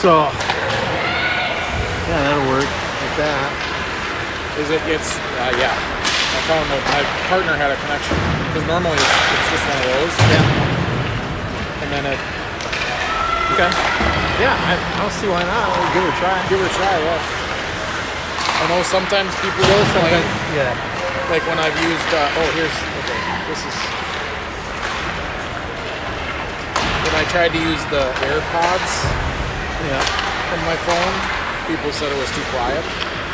So, yeah, that'll work like that. Yeah. I found that my partner had a connection because normally it's just one of those. Yeah. And then it. Okay. Yeah, I don't see why not. We'll give it a try. Give it a try, yeah. I know sometimes people complain. Yeah. Like when I've used. This is. When I tried to use the AirPods from my phone, people said it was too quiet.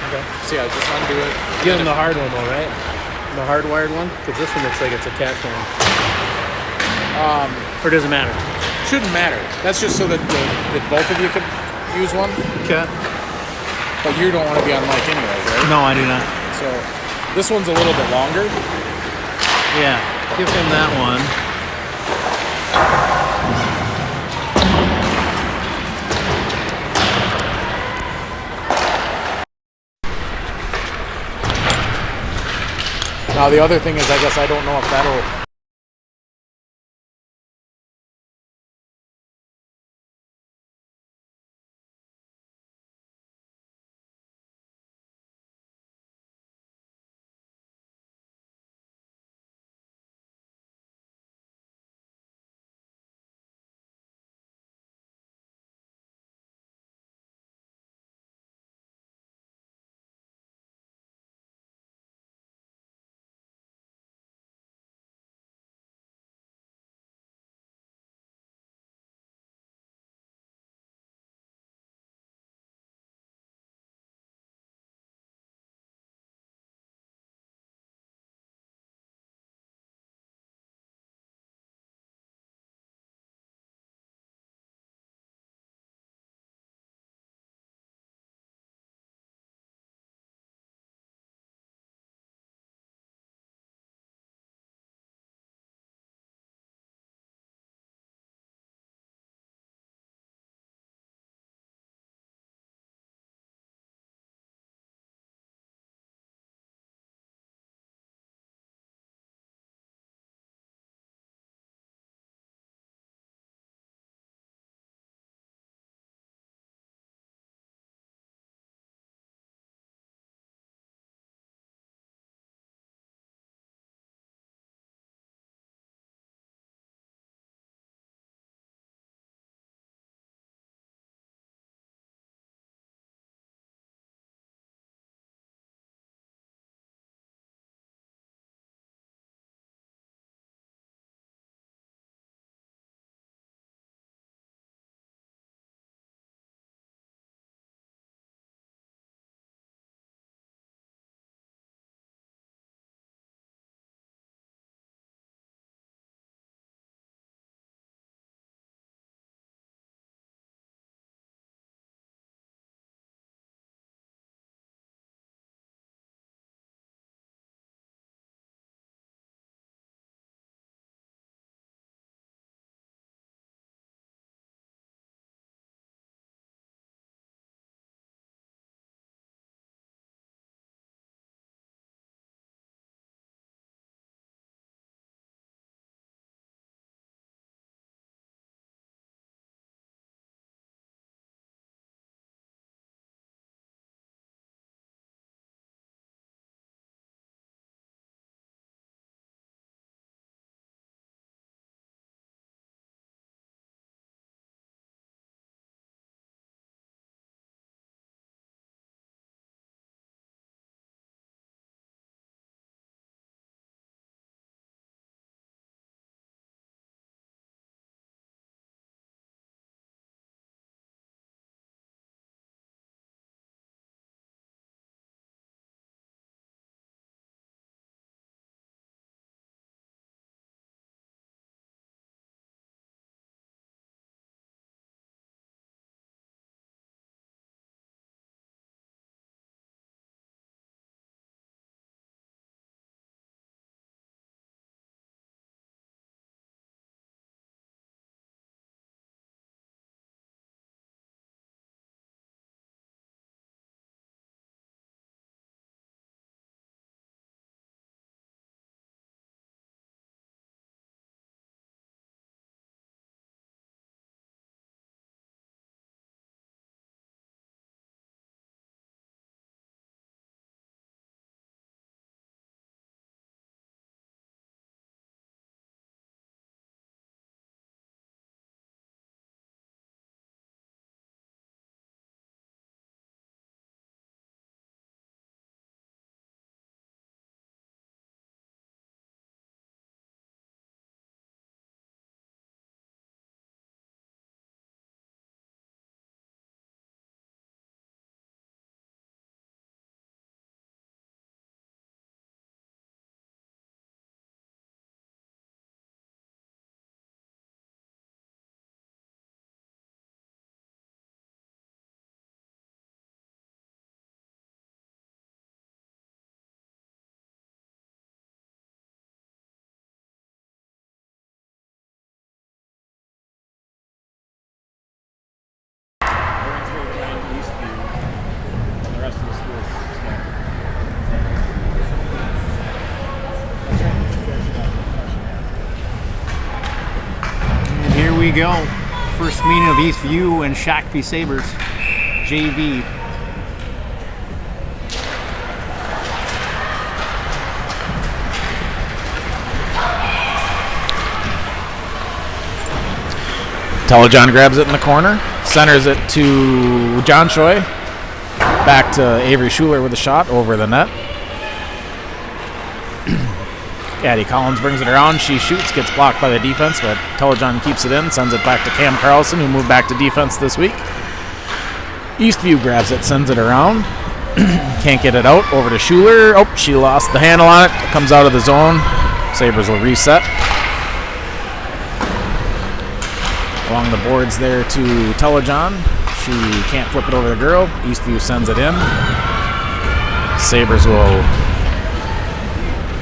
Okay. So yeah, just undo it. Give them the hard one though, right? The hardwired one? Because this one looks like it's a cat phone. Or does it matter? Shouldn't matter. That's just so that both of you can use one. Okay. But you don't want to be on mic anyways, right? No, I do not. So this one's a little bit longer. Yeah. Give him that one. Now the other thing is, I guess I don't know if that'll we go. First meeting of Eastview and Shakopee Sabers, JV. Telejohn grabs it in the corner, centers it to John Choi. Back to Avery Schuler with a shot over the net. Addie Collins brings it around. She shoots, gets blocked by the defense, but Telejohn keeps it in, sends it back to Cam Carlson, who moved back to defense this week. Eastview grabs it, sends it around. Can't get it out. Over to Schuler. Oh, she lost the handle on it. It comes out of the zone. Sabres will reset. Along the boards there to Telejohn. She can't flip it over the girl. Eastview sends it in. Sabres will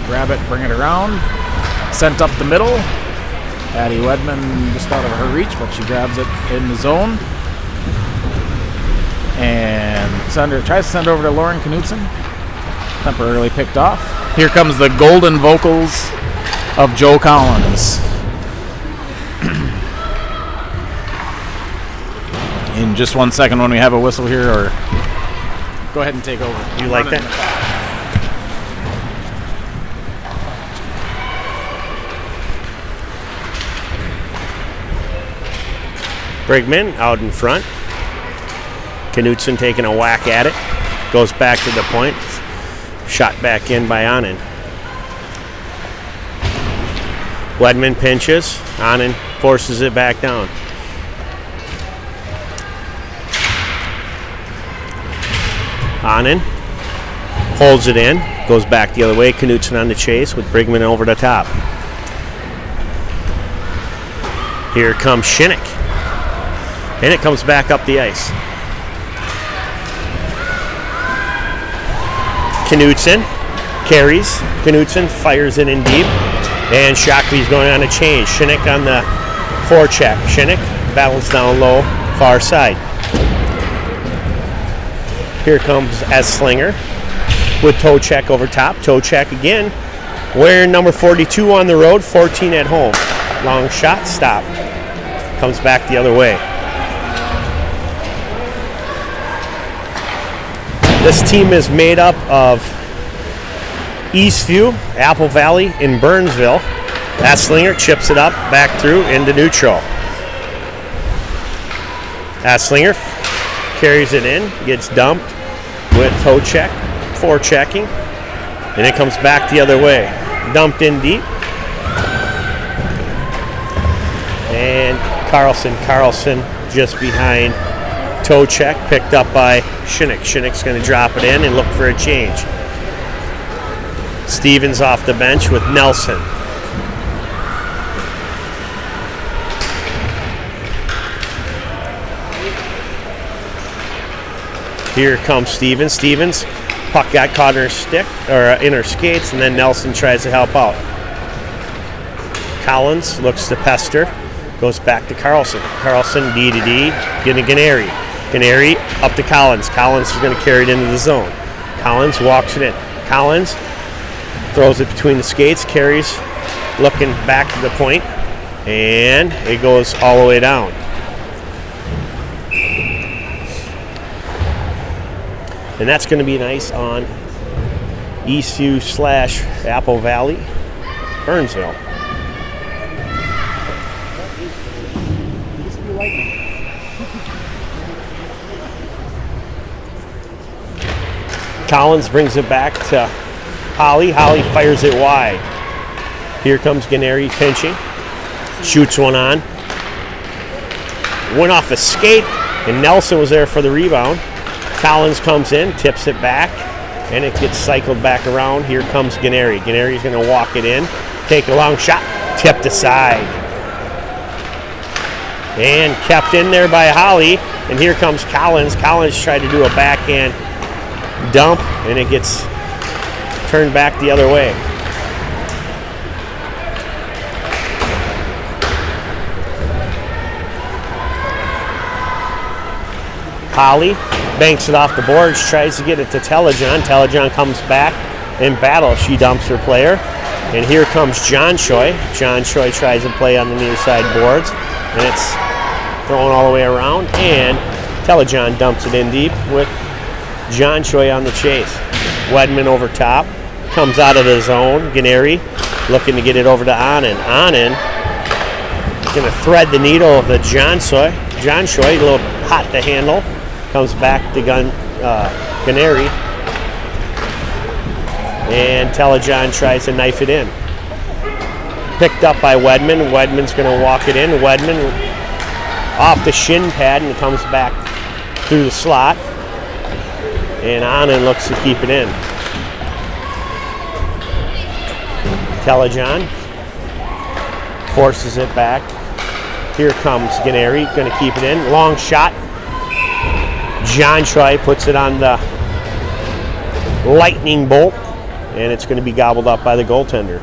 grab it, bring it around. Sent up the middle. Addie Wedman just out of her reach, but she grabs it in the zone. And tries to send it over to Lauren Knutson. Temporarily picked off. Here comes the golden vocals of Joe Collins. In just 1 second when we have a whistle here, or go ahead and take over. You like that? Brigman out in front. Knutson taking a whack at it. Goes back to the point. Shot back in by Anand. Wedman pinches. Anand forces it back down. Anand holds it in. Goes back the other way. Knutson on the chase with Brigman over the top. Here comes Shinnick. And it comes back up the ice. Knutson carries. Knutson fires it in deep. And Shakopee's going on a change. Shinnick on the forecheck. Shinnick battles down low, far side. Here comes Slinger with toe check over top. Toe check again. Wearing number 42 on the road, 14 at home. Long shot, stop. Comes back the other way. This team is made up of Eastview, Apple Valley, and Burnsville. Slinger chips it up, back through, into neutral. Slinger carries it in, gets dumped with toe check, forechecking, and it comes back the other way. Dumped in deep. And Carlson just behind toe check, picked up by Shinnick. Shinnick's going to drop it in and look for a change. Stevens off the bench with Nelson. Here comes Stevens. Stevens, puck got caught in her stick, or in her skates, and then Nelson tries to help out. Collins looks to Pester, goes back to Carlson. Carlson, D to D, getting Ganeri. Ganeri up to Collins. Collins is going to carry it into the zone. Collins walks it in. Collins throws it between the skates, carries, looking back to the point, and it goes all the way down. And that's going to be nice on Eastview / Apple Valley, Burnsville. Collins brings it back to Holly. Holly fires it wide. Here comes Ganeri pinching. Shoots one on. Went off a skate, and Nelson was there for the rebound. Collins comes in, tips it back, and it gets cycled back around. Here comes Ganeri. Ganeri's going to walk it in, take a long shot, tipped aside. And kept in there by Holly, and here comes Collins. Collins tried to do a backhand dump, and it gets turned back the other way. Holly banks it off the boards, tries to get it to Telejohn. Telejohn comes back in battle. She dumps her player. And here comes John Choi. John Choi tries to play on the near side boards, and it's thrown all the way around, and Telejohn dumps it in deep with John Choi on the chase. Wedman over top, comes out of the zone. Ganeri looking to get it over to Anand. Anand going to thread the needle of the John Choi, a little hot to handle. Comes back to Ganeri. And Telejohn tries to knife it in. Picked up by Wedman. Wedman's going to walk it in. Wedman off the shin pad and comes back through the slot. And Anand looks to keep it in. Telejohn forces it back. Here comes Ganeri, going to keep it in. Long shot. John Choi puts it on the lightning bolt, and it's going to be gobbled up by the goaltender.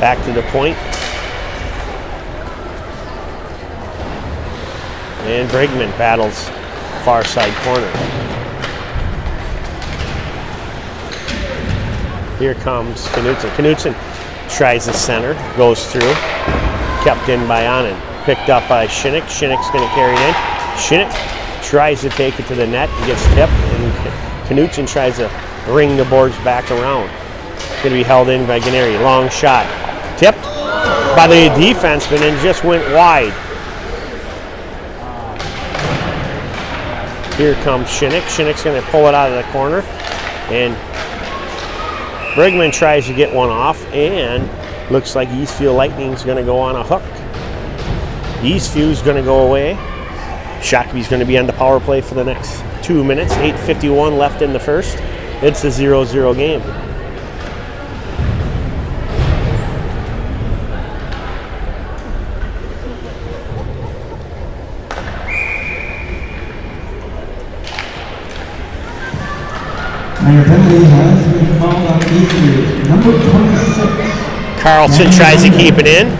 Back to the point. And Brigman battles far side corner. Here comes Knutson. Knutson tries the center, goes through. Kept in by Anand. Picked up by Shinnick. Shinnick's going to carry it in. Shinnick tries to take it to the net and gets tipped. And Knutson tries to ring the boards back around. Going to be held in by Ganeri. Long shot. Tipped by the defenseman and just went wide. Here comes Shinnick. Shinnick's going to pull it out of the corner. And Brigman tries to get one off. And looks like Eastview Lightning's going to go on a hook. Eastview's going to go away. Shakopee's going to be on the power play for the next 2 minutes. 8:51 left in the first. It's a 0-0 game. And a penalty has been called on Eastview. Number 26. Carlson tries to keep it in.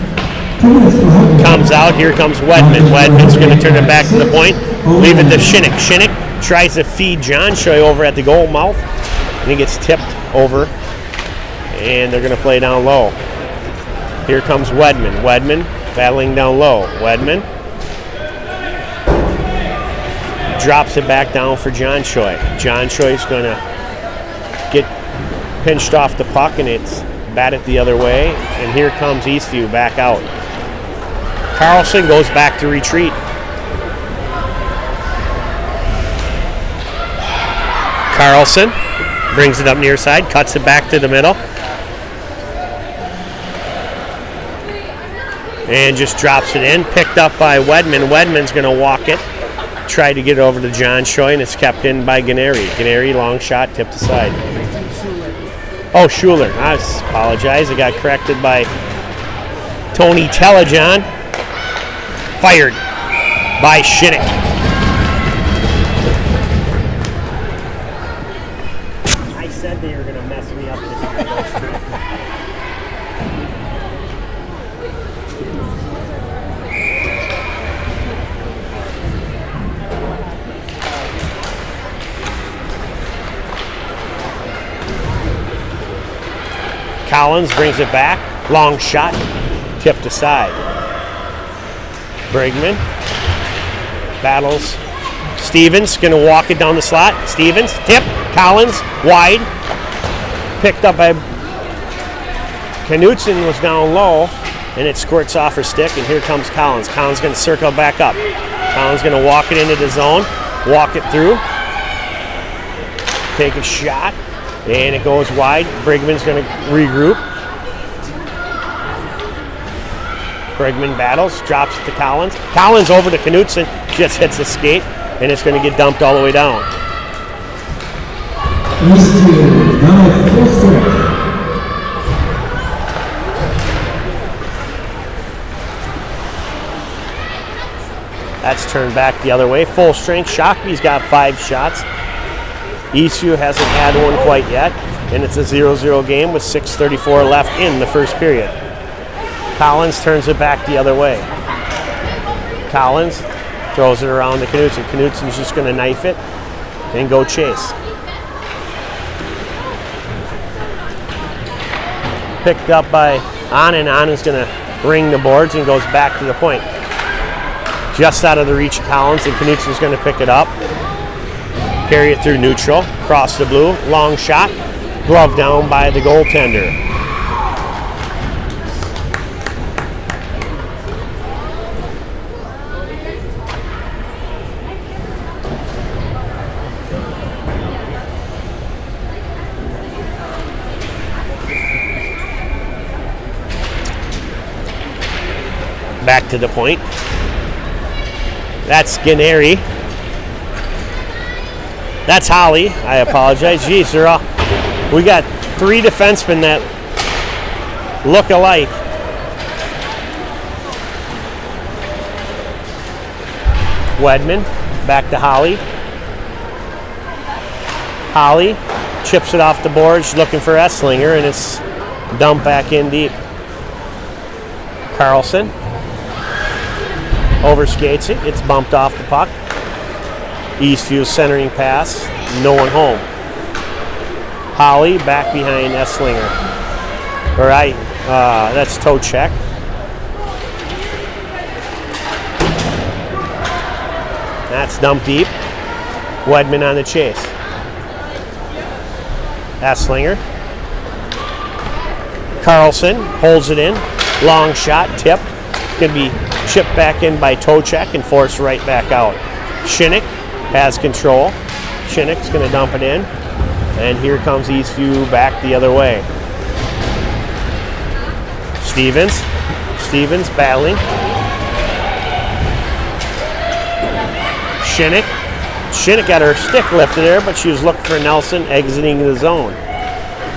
Comes out. Here comes Wedman. Wedman's going to turn it back to the point. Leave it to Shinnick. Shinnick tries to feed John Choi over at the goal mouth. And he gets tipped over. And they're going to play down low. Here comes Wedman. Wedman battling down low. Wedman drops it back down for John Choi. John Choi's going to get pinched off the puck, and it's batted the other way. And here comes Eastview back out. Carlson goes back to retreat. Carlson brings it up near side, cuts it back to the middle, and just drops it in. Picked up by Wedman. Wedman's going to walk it. Tried to get it over to John Choi, and it's kept in by Ganeri. Ganeri, long shot, tipped aside. Oh, Schuler. I apologize. It got corrected by Tony Telejohn. Fired by Shinnick. I said they were going to mess me up this time. Collins brings it back. Long shot. Tipped aside. Brigman battles. Stevens going to walk it down the slot. Stevens, tip. Collins, wide. Picked up by Knutson, was down low, and it squirts off her stick, and here comes Collins. Collins going to circle back up. Collins going to walk it into the zone, walk it through, take a shot, and it goes wide. Brigman's going to regroup. Brigman battles, drops it to Collins. Collins over to Knutson, just hits the skate, and it's going to get dumped all the way down. Eastview, now at full strength. That's turned back the other way. Full strength. Shakopee's got 5 shots. Eastview hasn't had one quite yet, and it's a 0-0 game with 6:34 left in the first period. Collins turns it back the other way. Collins throws it around to Knutson. Knutson's just going to knife it and go chase. Picked up by Anand. Anand's going to ring the boards and goes back to the point. Just out of the reach of Collins, and Knutson's going to pick it up. Carry it through neutral, cross the blue, long shot, glove down by the goaltender. Back to the point. That's Ganeri. That's Holly. I apologize. Geez, we got 3 defensemen that look alike. Wedman back to Holly. Holly chips it off the boards looking for Esslinger, and it's dumped back in deep. Carlson overskates it. It's bumped off the puck. Eastview centering pass. No one home. Holly back behind Esslinger. That's toe check. That's dumped deep. Wedman on the chase. Esslinger. Carlson holds it in. Long shot, tipped. It's going to be chipped back in by toe check and forced right back out. Shinnick has control. Shinnick's going to dump it in. And here comes Eastview back the other way. Stevens battling. Shinnick got her stick lifted there, but she was looking for Nelson exiting the zone.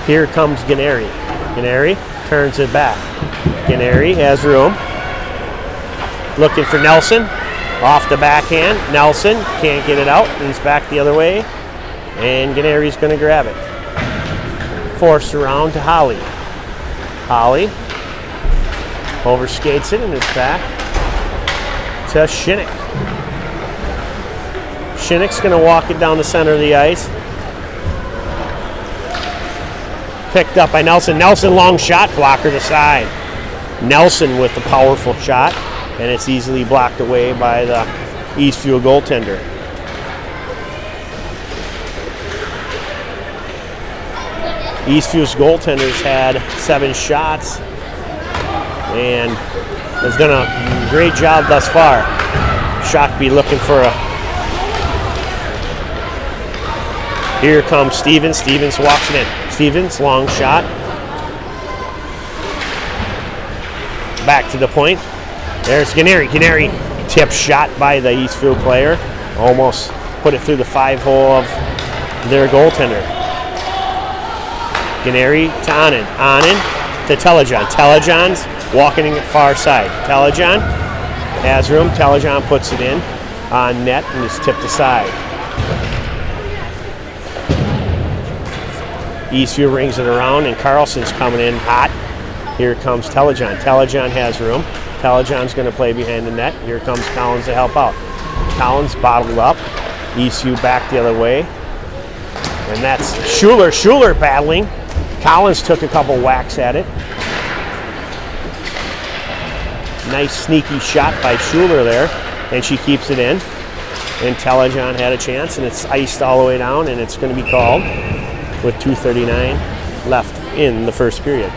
Here comes Ganeri. Ganeri turns it back. Ganeri has room. Looking for Nelson. Off the backhand. Nelson can't get it out. He's back the other way. And Ganeri's going to grab it. Forced around to Holly. Holly overskates it, and it's back to Shinnick. Shinnick's going to walk it down the center of the ice. Picked up by Nelson. Nelson, long shot, blocker to side. Nelson with the powerful shot, and it's easily blocked away by the Eastview goaltender. Eastview's goaltender's had 7 shots and has done a great job thus far. Shockby looking for a... Here comes Stevens. Stevens walks it in. Stevens, long shot. Back to the point. There's Ganeri. Ganeri, tip shot by the Eastview player. Almost put it through the 5-hole of their goaltender. Ganeri to Anand. Anand to Telejon. Telejon's walking in the far side. Telejon has room. Telejon puts it in on net and is tipped aside. Eastview rings it around, and Carlson's coming in hot. Here comes Telejon. Telejon has room. Telejon's going to play behind the net. Here comes Collins to help out. Collins bottled up. Eastview back the other way. And that's Schuler. Schuler battling. Collins took a couple whacks at it. Nice sneaky shot by Schuler there, and she keeps it in. And Telejon had a chance, and it's iced all the way down, and it's going to be called with 2:39 left in the first period.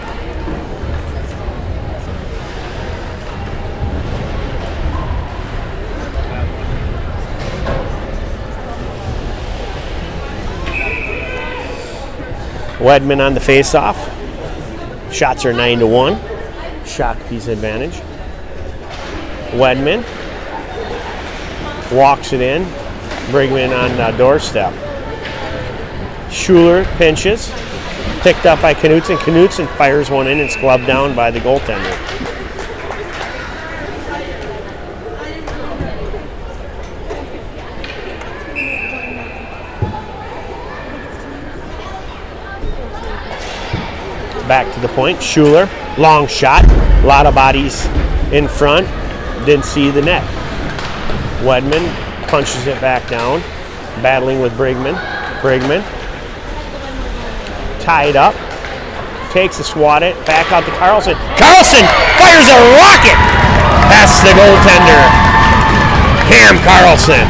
Wedman on the face-off. Shots are 9-1. Shockby's advantage. Wedman walks it in. Brigman on doorstep. Schuler pinches. Picked up by Knutson. Knutson fires one in. It's gloved down by the goaltender. Back to the point. Schuler Long shot. A lot of bodies in front. Didn't see the net. Wedman punches it back down. Battling with Brigman. Brigman. Tied up. Takes a swat it. Back out to Carlson. Carlson fires a rocket past the goaltender. Cam Carlson.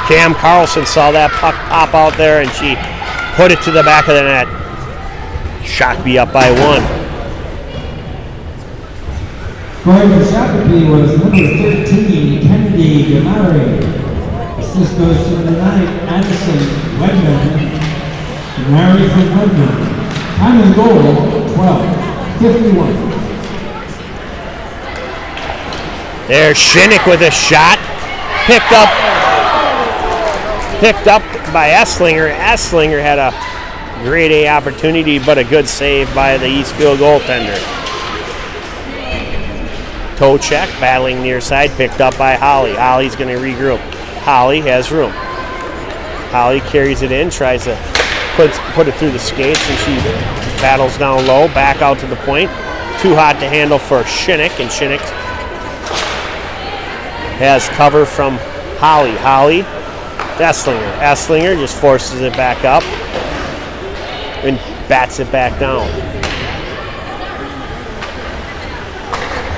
Cam Carlson saw that puck pop out there and she put it to the back of the net. Shakopee up by 1. Scoring for Shakopee was number 13, Kennedy Gamari. Assist goes to number 9, Anderson Wedman. Gamari from Wedman. Time of goal, 12:51. There's Shinnick with a shot. Picked up by Esslinger. Esslinger had a grade A opportunity, but a good save by the Eastfield goaltender. Toe check, battling near side, picked up by Holly. Holly's going to regroup. Holly has room. Holly carries it in, tries to put it through the skates, and she battles down low, back out to the point. Too hot to handle for Shinnick, and Shinnick has cover from Holly. Holly, Esslinger. Esslinger just forces it back up and bats it back down.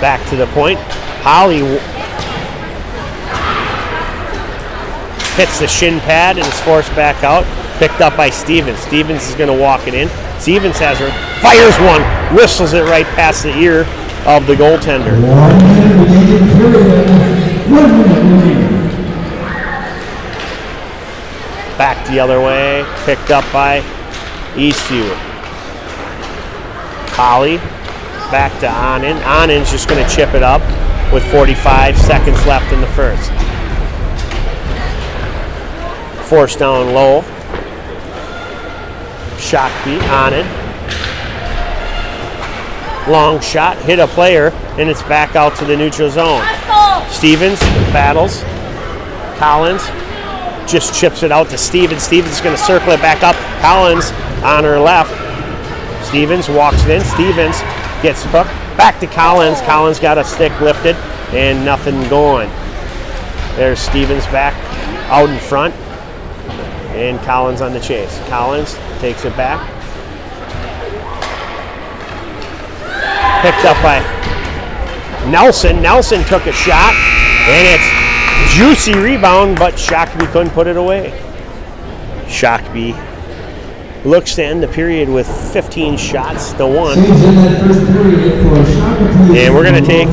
Back to the point. Holly hits the shin pad and is forced back out. Picked up by Stevens. Stevens is going to walk it in. Stevens has her, fires one, whistles it right past the ear of the goaltender. 1 minute remaining period. 1 minute remaining. Back the other way, picked up by Eastview. Holly, back to Anand. Anand's just going to chip it up with 45 seconds left in the first. Forced down low. Shakopee, Anand. Long shot, hit a player, and it's back out to the neutral zone. Stevens battles. Collins just chips it out to Stevens. Stevens is going to circle it back up. Collins on her left. Stevens walks it in. Stevens gets hooked. Back to Collins. Collins got a stick lifted and nothing going. There's Stevens back out in front. And Collins on the chase. Collins takes it back. Picked up by Nelson. Nelson took a shot. And it's juicy rebound, but Shakopee couldn't put it away. Shakopee looks to end the period with 15 shots to 1. Saves in that first period for Shakopee. And we're going to take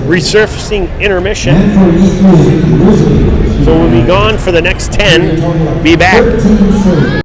resurfacing intermission. And for Eastview, So we'll be gone for the next 10. Be back. 13 saves.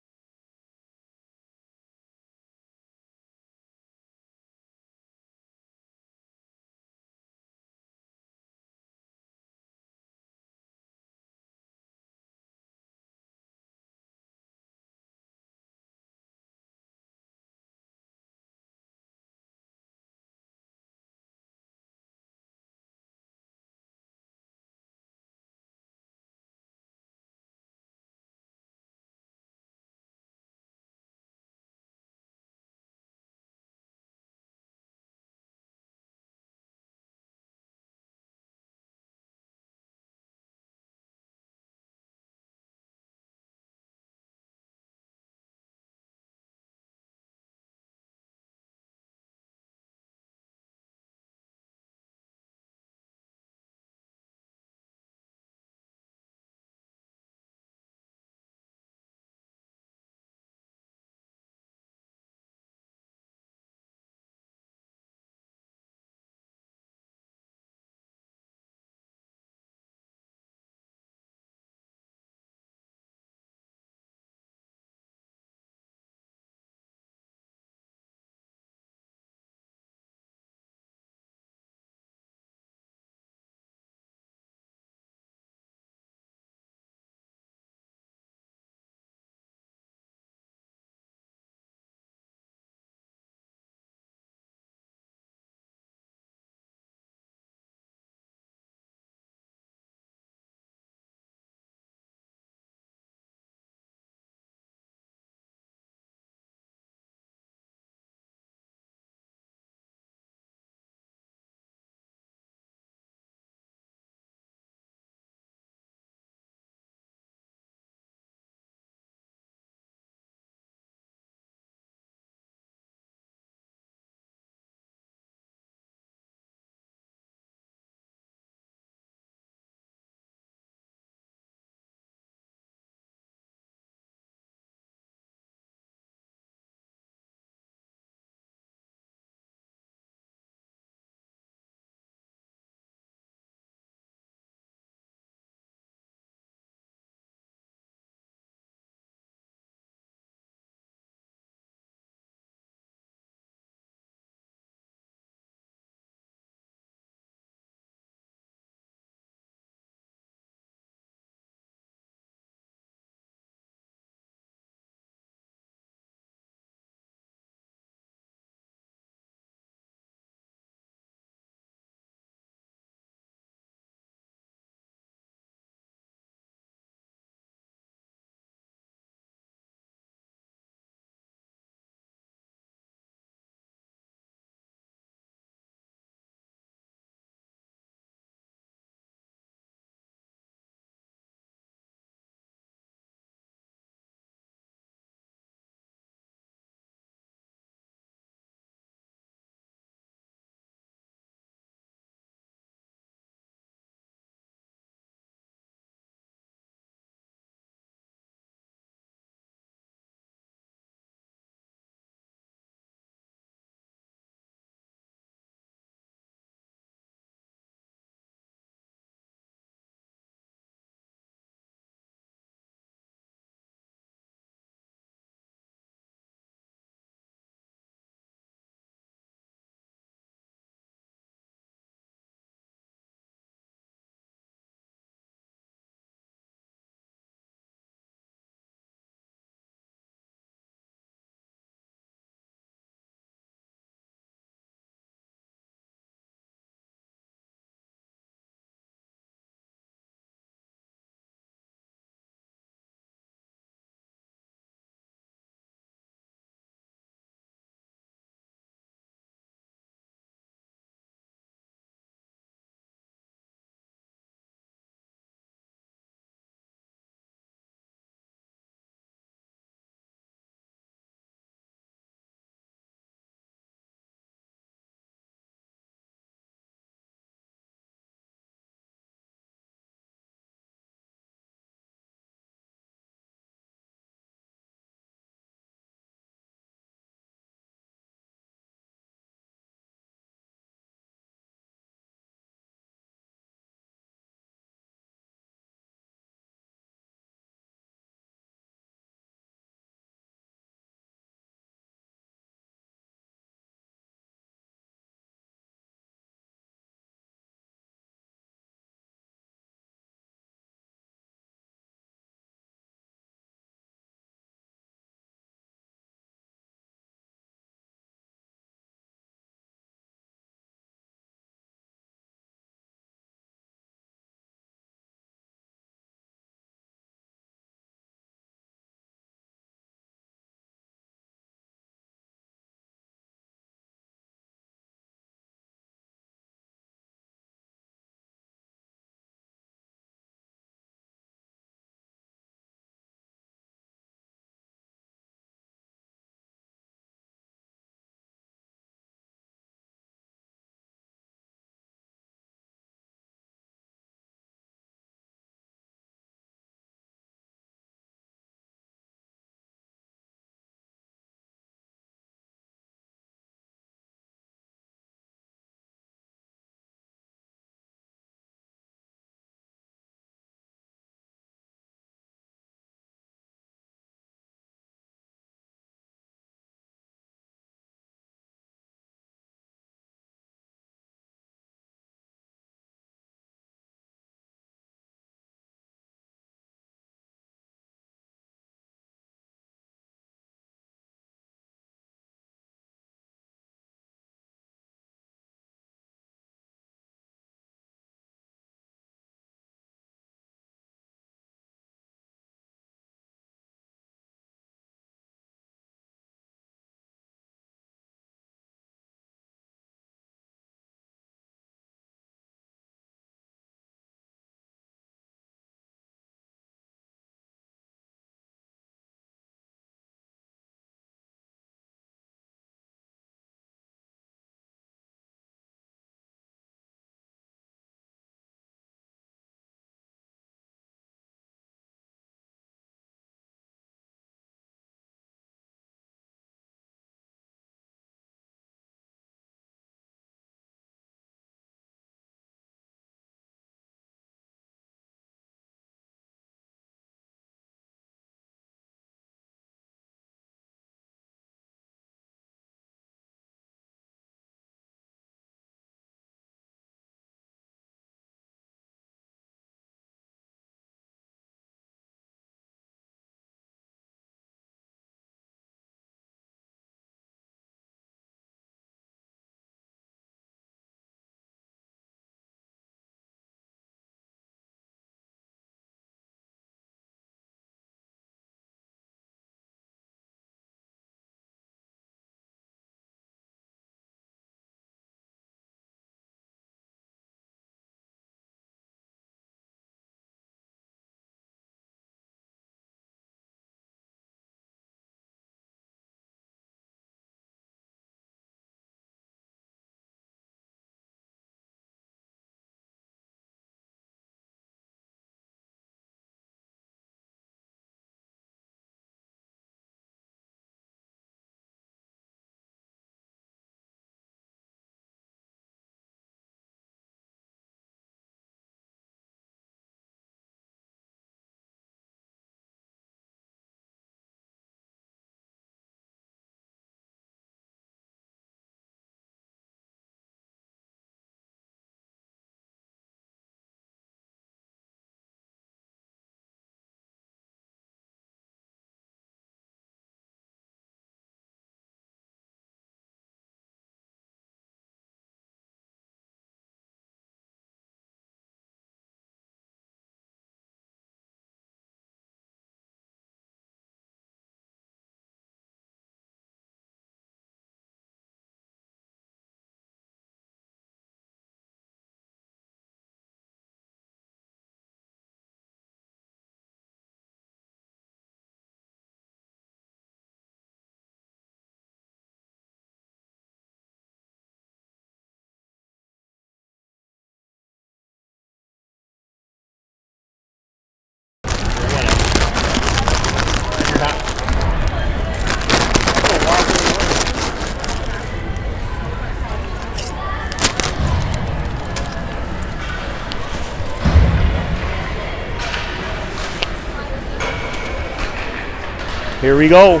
Here we go.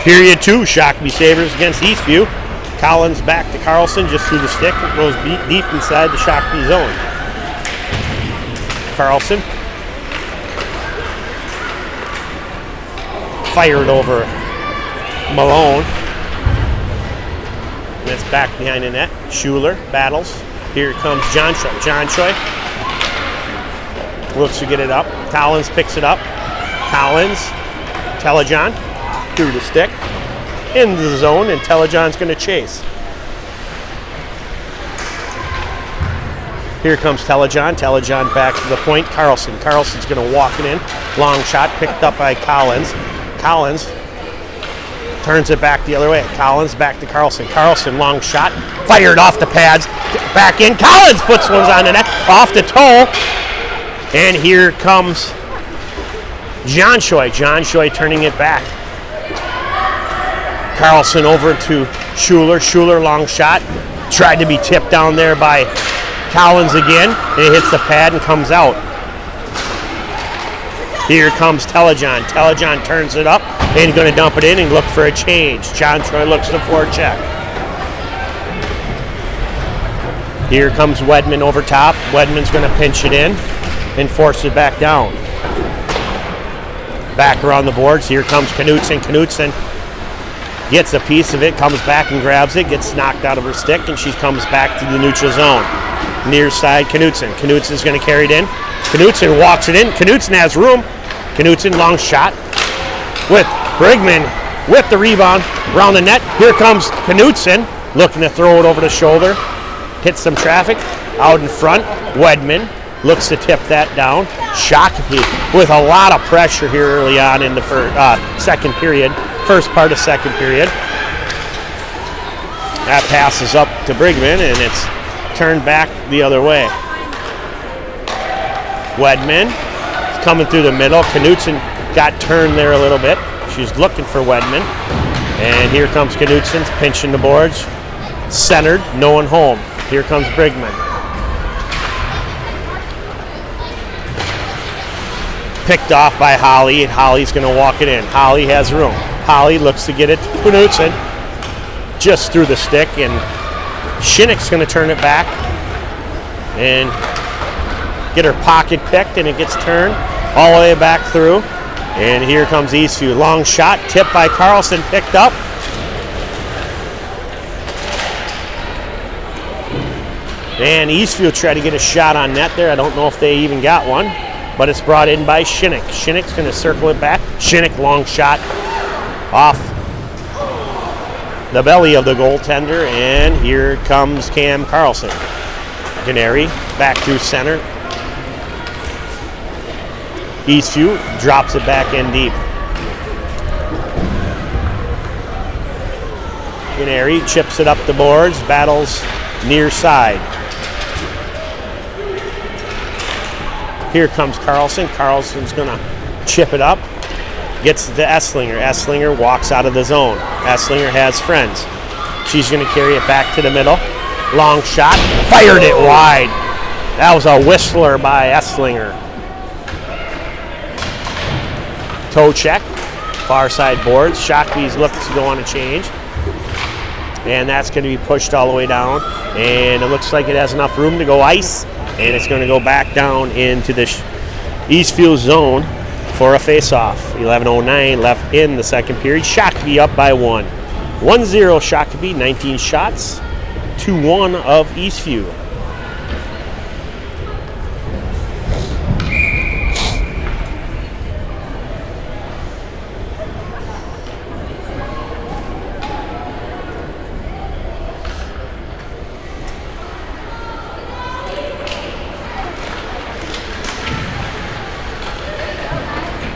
Period 2, Shakopee Sabers against Eastview. Collins back to Carlson, just through the stick. It goes deep inside the Shakopee zone. Carlson. Fired over Malone. And it's back behind the net. Schuler battles. Here comes John Choi. John Choi looks to get it up. Collins picks it up. Collins, Telejohn through the stick. Into the zone, and Telejohn's going to chase. Here comes Telejohn. Telejohn back to the point. Carlson's going to walk it in. Long shot picked up by Collins. Collins turns it back the other way. Collins back to Carlson. Carlson, long shot. Fired off the pads. Back in. Collins puts one on the net. Off the toe. And here comes John Choi. John Choi turning it back. Carlson over to Schuler. Schuler, long shot. Tried to be tipped down there by Collins again. And it hits the pad and comes out. Here comes Telejohn. Telejohn turns it up and going to dump it in and look for a change. John Choi looks to forecheck. Here comes Wedman over top. Wedman's going to pinch it in and force it back down. Back around the boards. Here comes Knutson. Knutson gets a piece of it, comes back and grabs it, gets knocked out of her stick, and she comes back to the neutral zone. Near side, Knutson. Knutson's going to carry it in. Knutson walks it in. Knutson has room. Knutson, long shot with Brigman with the rebound around the net. Here comes Knutson looking to throw it over the shoulder. Hits some traffic out in front. Wedman looks to tip that down. Shakopee with a lot of pressure here early on in the second period. First part of second period. That passes up to Brigman, and it's turned back the other way. Wedman is coming through the middle. Knutson got turned there a little bit. She's looking for Wedman. And here comes Knutson pinching the boards. Centered, no one home. Here comes Brigman. Picked off by Holly, and Holly's going to walk it in. Holly has room. Holly looks to get it to Knutson just through the stick, and Shinnick's going to turn it back and get her pocket picked, and it gets turned all the way back through. And here comes Eastview. Long shot, tipped by Carlson, picked up. And Eastview tried to get a shot on net there. I don't know if they even got one, but it's brought in by Shinnick. Shinnick's going to circle it back. Shinnick, long shot off the belly of the goaltender, and here comes Cam Carlson. Canary back through center. Eastview drops it back in deep. Canary chips it up the boards, battles near side. Here comes Carlson. Carlson's going to chip it up. Gets it to Esslinger. Esslinger walks out of the zone. Esslinger has friends. She's going to carry it back to the middle. Long shot. Fired it wide. That was a whistler by Esslinger. Toe check. Far side boards. Shakopee's looking to go on a change. And that's going to be pushed all the way down. And it looks like it has enough room to go ice. And it's going to go back down into the Eastview zone for a face-off. 11:09 left in the second period. Shakopee up by 1. 1-0 Shakopee, 19 shots, 2-1 of Eastview.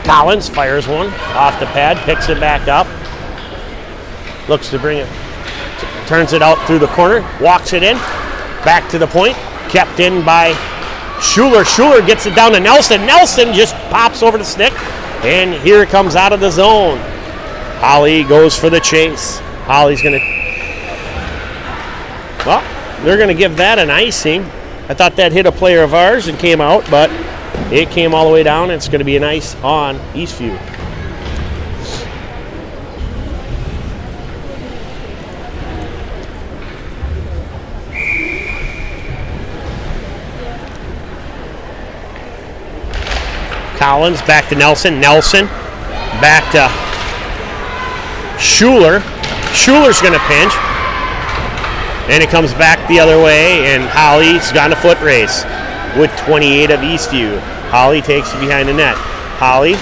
Collins fires one off the pad, picks it back up, looks to bring it, turns it out through the corner, walks it in, back to the point, kept in by Schuler. Schuler gets it down to Nelson. Nelson just pops over the stick, and here it comes out of the zone. Holly goes for the chase. Holly's going to, well, they're going to give that an icing. I thought that hit a player of ours and came out, but it came all the way down. It's going to be an ice on Eastview. Collins, back to Nelson. Nelson, back to Schuler. Schuler's going to pinch. And it comes back the other way, and Holly's got a foot race with 28 of Eastview. Holly takes it behind the net. Holly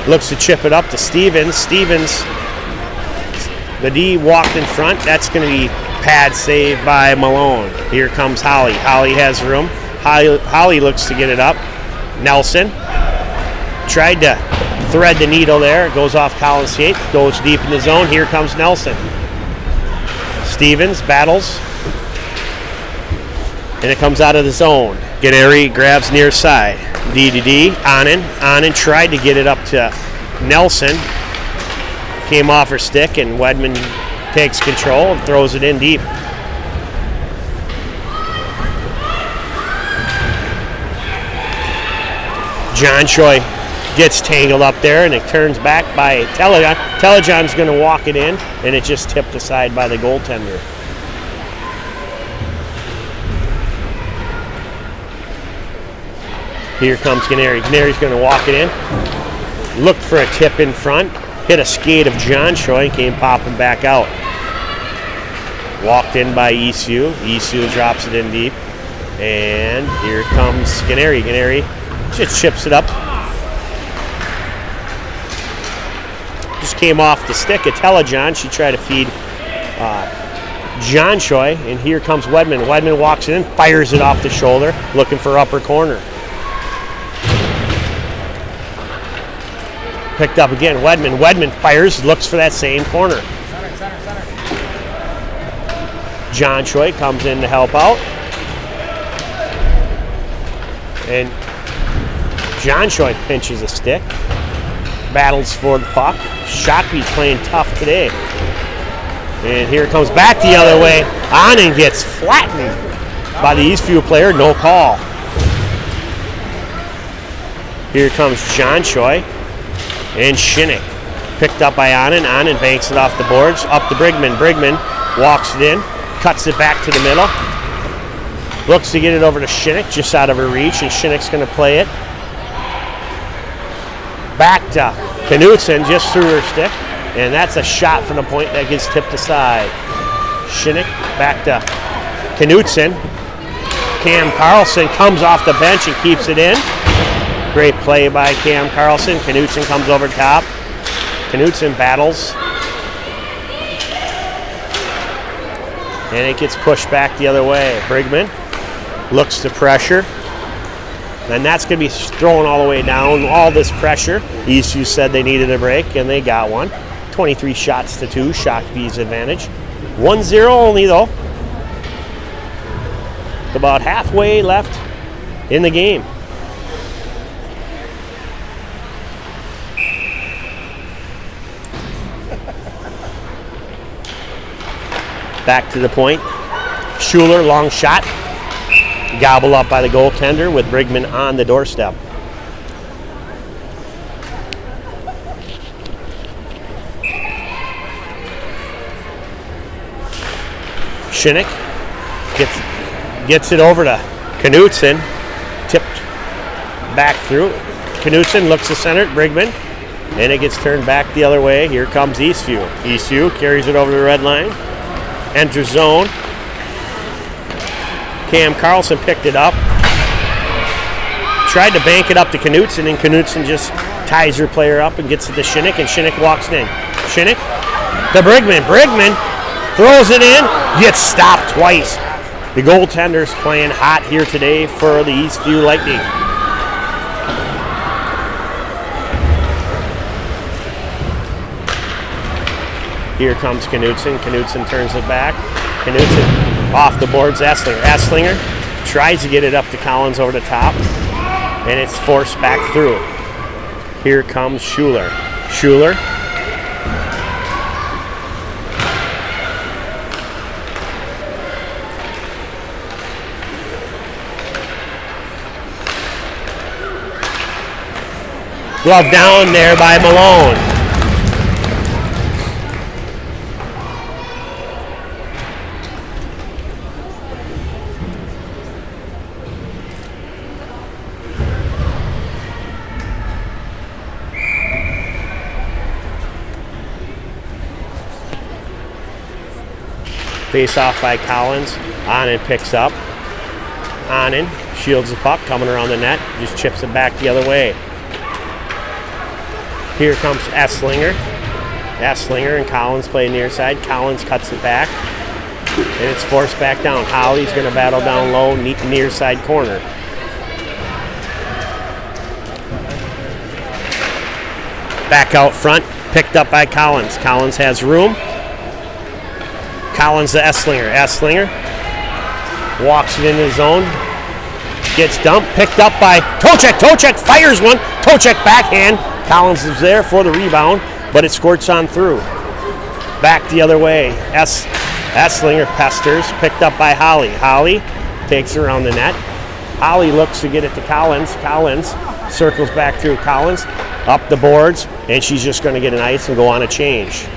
looks to chip it up to Stevens. Stevens, the D walked in front. That's going to be pad saved by Malone. Here comes Holly. Holly has room. Holly looks to get it up. Nelson tried to thread the needle there. It goes off Collins' skate. Goes deep in the zone. Here comes Nelson. Stevens battles. And it comes out of the zone. Ganeri grabs near side. D to D. Anand tried to get it up to Nelson. Came off her stick, and Wedman takes control and throws it in deep. John Choi gets tangled up there, and it turns back by Telejohn. Telejohn's going to walk it in, and it just tipped aside by the goaltender. Here comes Ganeri. Ganeri's going to walk it in. Looked for a tip in front. Hit a skate of John Choi and came popping back out. Walked in by Eastview. Eastview drops it in deep. And here comes Ganeri. Ganeri just chips it up. Just came off the stick of Telejohn. She tried to feed John Choi. And here comes Wedman. Wedman walks it in, fires it off the shoulder, looking for upper corner. Picked up again. Wedman. Wedman fires, looks for that same corner. John Choi comes in to help out. And John Choi pinches a stick. Battles for the puck. Shockby's playing tough today. And here it comes back the other way. Anand gets flattened by the Eastview player. No call. Here comes John Choi. And Shinnick picked up by Anand. Anand banks it off the boards. Up to Brigman. Brigman walks it in. Cuts it back to the middle. Looks to get it over to Shinnick, just out of her reach. And Shinnick's going to play it back to Knudsen, just through her stick. And that's a shot from the point that gets tipped aside. Shinnick back to Knudsen. Cam Carlson comes off the bench and keeps it in. Great play by Cam Carlson. Knudsen comes over top. Knudsen battles. And it gets pushed back the other way. Brigman looks to pressure. And that's going to be thrown all the way down. All this pressure. Eastview said they needed a break, and they got one. 23 shots to 2. Shockby's advantage. 1-0 only, though. About halfway left in the game. Back to the point. Schuler, long shot. Gobbled up by the goaltender with Brigman on the doorstep. Shinnick gets it over to Knudsen. Tipped back through. Knudsen looks to center. Brigman. And it gets turned back the other way. Here comes Eastview. Eastview carries it over the red line. Enters zone. Cam Carlson picked it up. Tried to bank it up to Knudsen, and Knudsen just ties her player up and gets it to Shinnick, and Shinnick walks in. Shinnick to Brigman. Brigman throws it in, gets stopped twice. The goaltender's playing hot here today for the Eastview Lightning. Here comes Knudsen. Knudsen turns it back. Knudsen off the boards. Esslinger tries to get it up to Collins over the top, and it's forced back through. Here comes Schuler. Schuler glove down there by Malone. Face off by Collins. Onen picks up. Onen shields the puck, coming around the net. Just chips it back the other way. Here comes Esslinger. Esslinger and Collins play near side. Collins cuts it back. And it's forced back down. Holly's going to battle down low, near side corner. Back out front, picked up by Collins. Collins has room. Collins to Esslinger. Esslinger walks it into the zone. Gets dumped, picked up by Tocek. Tocek fires one. Tocek backhand. Collins is there for the rebound, but it squirts on through. Back the other way. Esslinger pesters, picked up by Holly. Holly takes it around the net. Holly looks to get it to Collins. Collins circles back through. Collins up the boards, and she's just going to get an ice and go on a change.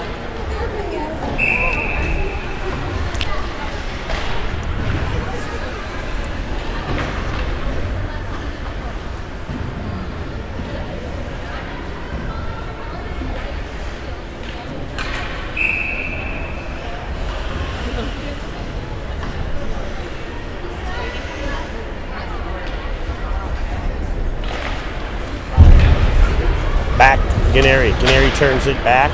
Back Ganeri. Ganeri turns it back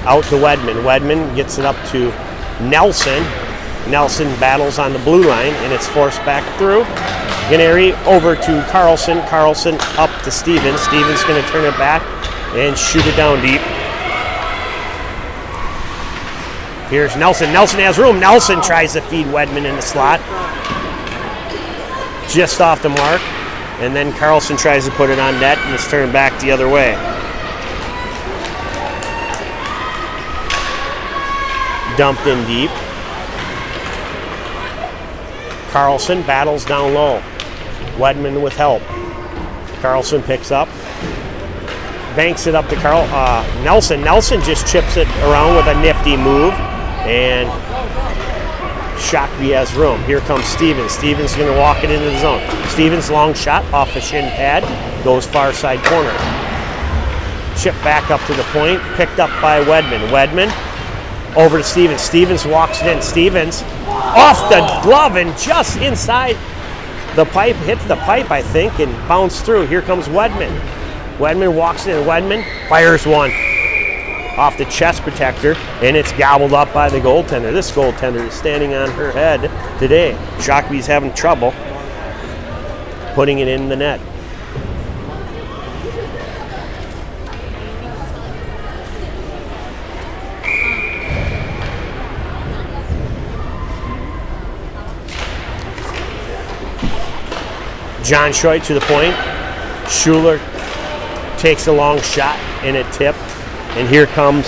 out to Wedman. Wedman gets it up to Nelson. Nelson battles on the blue line, and it's forced back through. Ganeri over to Carlson. Carlson up to Stevens. Stevens going to turn it back and shoot it down deep. Here's Nelson. Nelson has room. Nelson tries to feed Wedman in the slot. Just off the mark. And then Carlson tries to put it on net, and it's turned back the other way. Dumped in deep. Carlson battles down low. Wedman with help. Carlson picks up. Banks it up to Nelson. Nelson just chips it around with a nifty move. And Shockby has room. Here comes Stevens. Stevens going to walk it into the zone. Stevens long shot off the shin pad. Goes far side corner. Chip back up to the point. Picked up by Wedman. Wedman over to Stevens. Stevens walks it in. Stevens off the glove and just inside the pipe. Hits the pipe, I think, and bounced through. Here comes Wedman. Wedman walks in. Wedman fires one off the chest protector, and it's gobbled up by the goaltender. This goaltender is standing on her head today. Shockby's having trouble putting it in the net. John Schoit to the point. Schuler takes a long shot, and it tipped. And here comes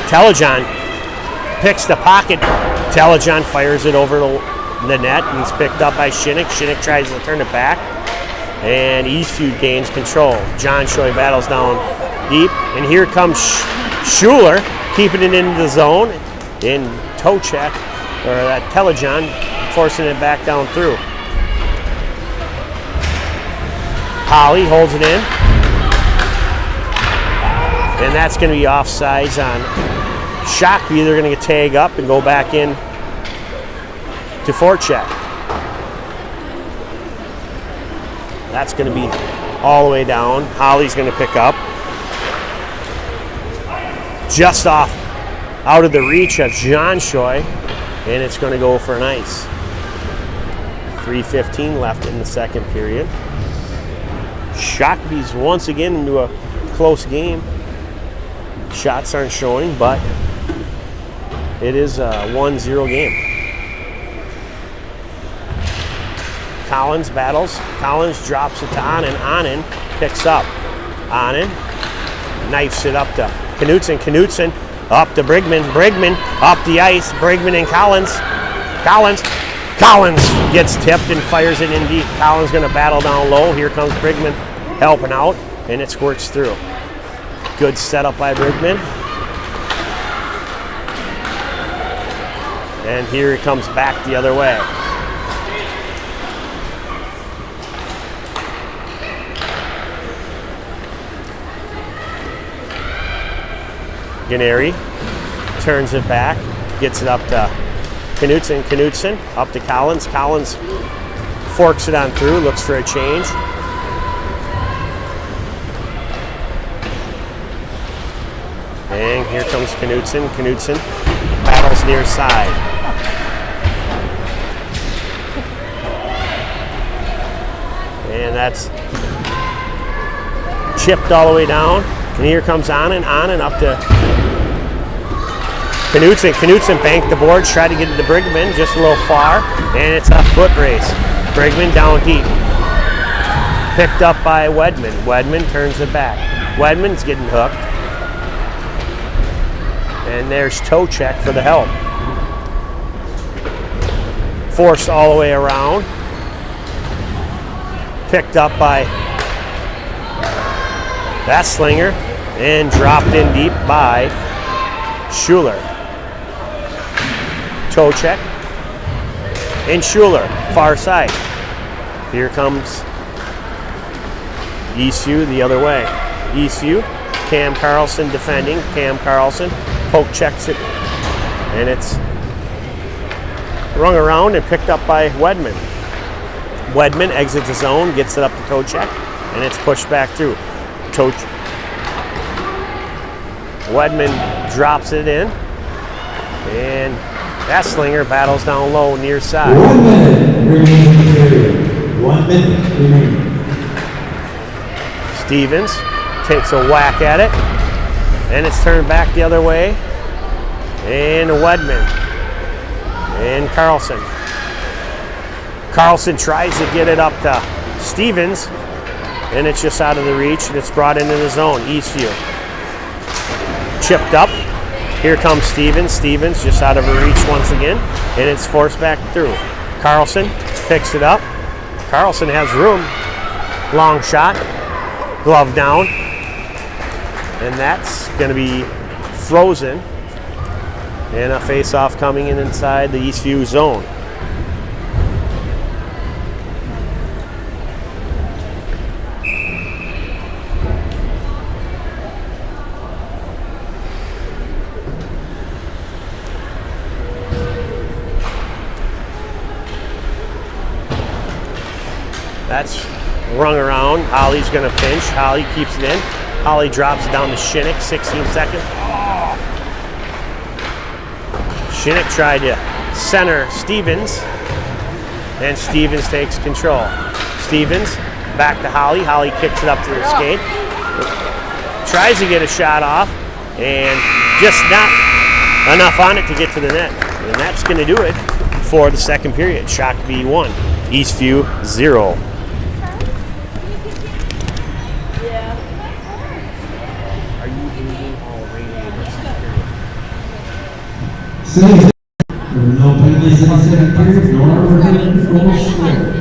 Telejohn. Picks the pocket. Telejohn fires it over the net, and it's picked up by Shinnick. Shinnick tries to turn it back, and Eastview gains control. John Schoit battles down deep, and here comes Schuler, keeping it into the zone. And Tocek, or that Telejohn, forcing it back down through. Holly holds it in. And that's going to be offsides on Shockby. They're going to tag up and go back in to forecheck. That's going to be all the way down. Holly's going to pick up. Just off out of the reach of John Schoit, and it's going to go for an ice. 3:15 left in the second period. Shockby's once again into a close game. Shots aren't showing, but it is a 1-0 game. Collins battles. Collins drops it to Onen. Onen picks up. Onen knifes it up to Knutson. Knutson up to Brigman. Brigman up the ice. Brigman and Collins. Collins gets tipped and fires it in deep. Collins going to battle down low. Here comes Brigman helping out, and it squirts through. Good setup by Brigman. And here it comes back the other way. Ganeri turns it back, gets it up to Knutson up to Collins. Collins forks it on through, looks for a change. And here comes Knutson. Knutson battles near side. And that's chipped all the way down. And here comes on and up to Knutson. Knutson banked the boards, tried to get it to Brigman, just a little far. And it's a foot race. Brigman down deep. Picked up by Wedman. Wedman turns it back. Wedman's getting hooked. And there's toe check for the help. Forced all the way around. Picked up by that slinger and dropped in deep by Schuler. Toe check. And Schuler, far side. Here comes Eastview the other way. Eastview, Cam Carlson defending. Cam Carlson poke checks it, and it's rung around and picked up by Wedman. Wedman exits the zone, gets it up to toe check, and it's pushed back through. Wedman drops it in, and that slinger battles down low near side. 1 minute remaining in the period. 1 minute remaining. Stevens takes a whack at it, and it's turned back the other way. And Wedman and Carlson. Carlson tries to get it up to Stevens, and it's just out of the reach, and it's brought into the zone. Eastview. Chipped up. Here comes Stevens. Stevens just out of her reach once again, and it's forced back through. Carlson picks it up. Carlson has room. Long shot. Glove down. And that's going to be frozen. And a face-off coming in inside the Eastview zone. That's rung around. Holly's going to pinch. Holly keeps it in. Holly drops it down to Shinnick, 16 seconds. Shinnick tried to center Stevens, and Stevens takes control. Stevens back to Holly. Holly kicks it up to her skate. Tries to get a shot off, and just not enough on it to get to the net. And that's going to do it for the second period. Shakopee 1, Eastview 0. No penalties in the second period, nor overtime goals scored.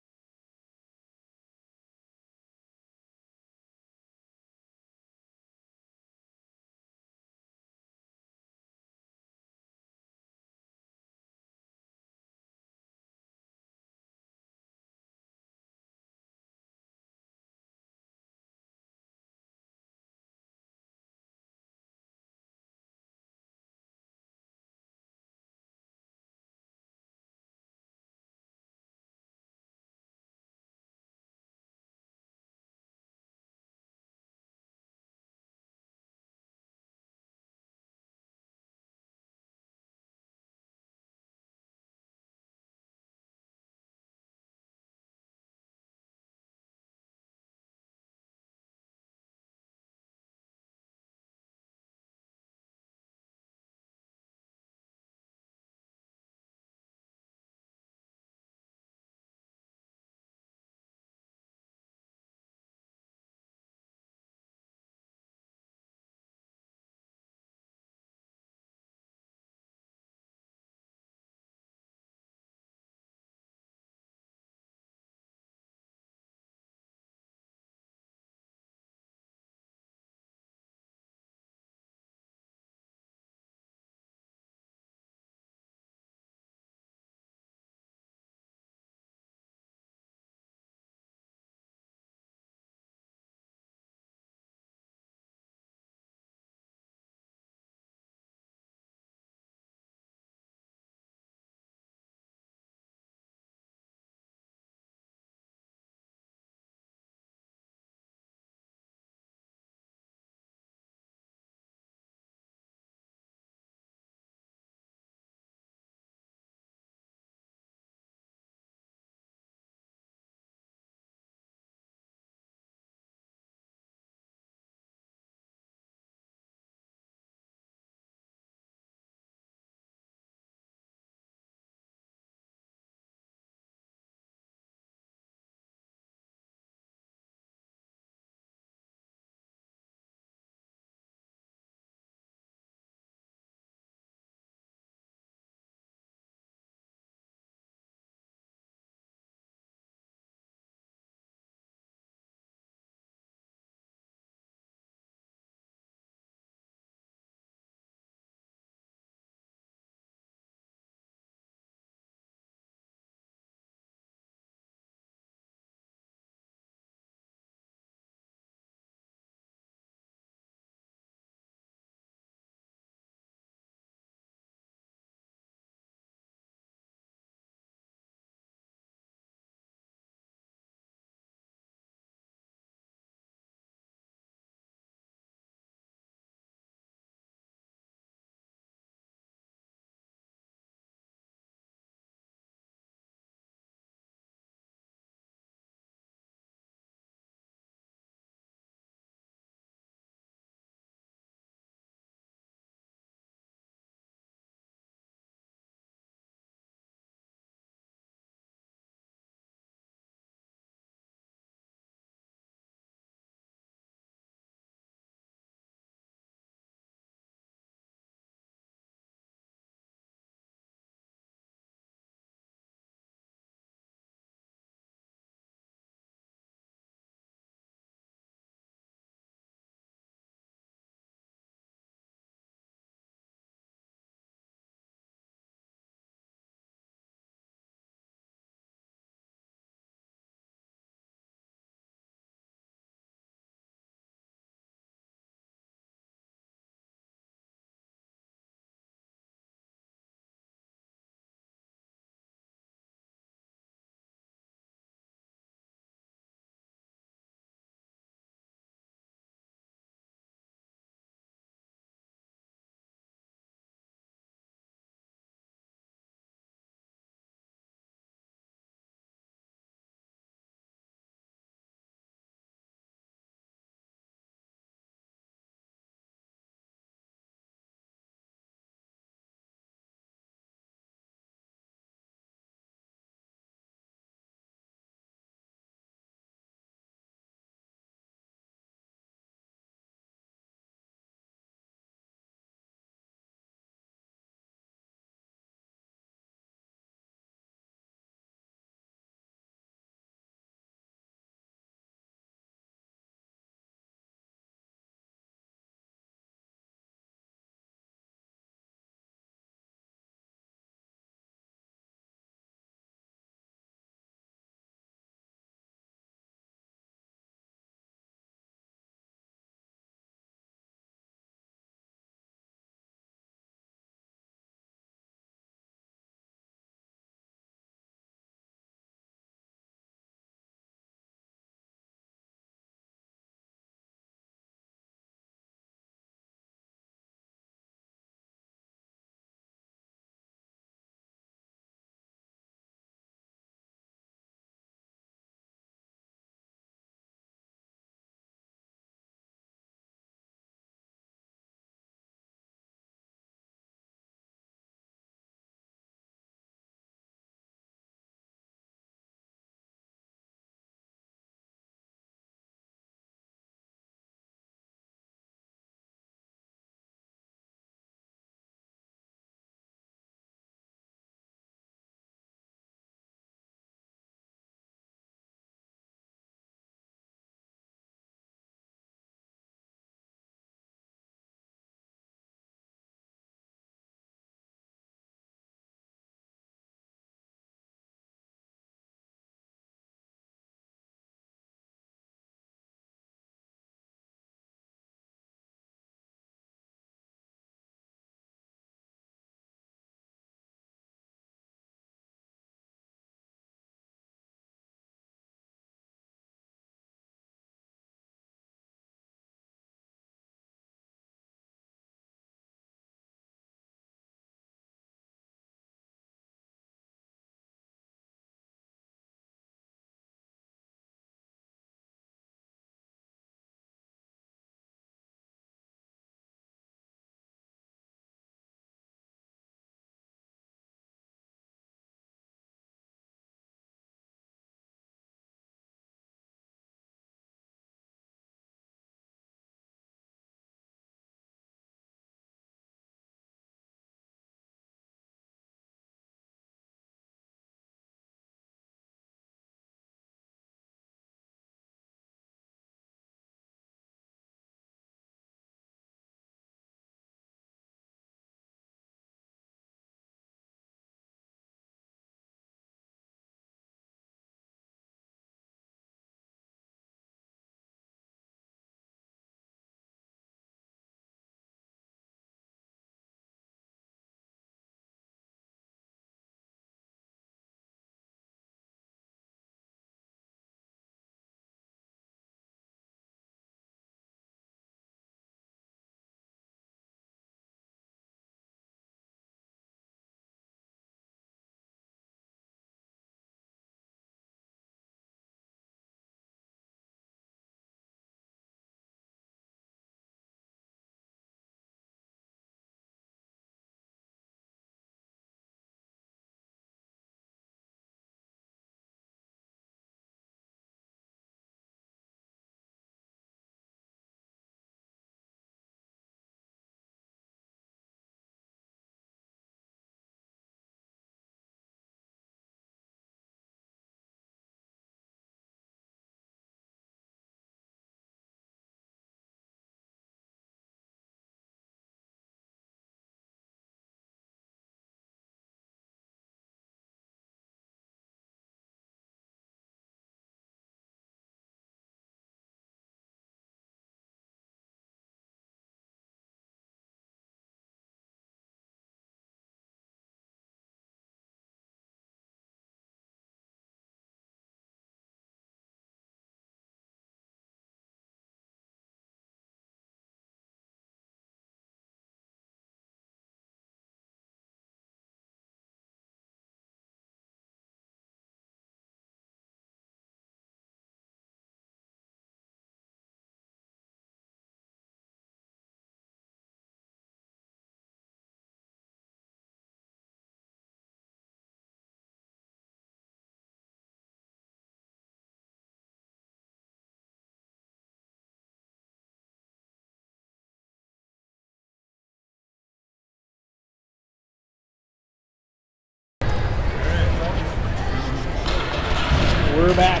We're back.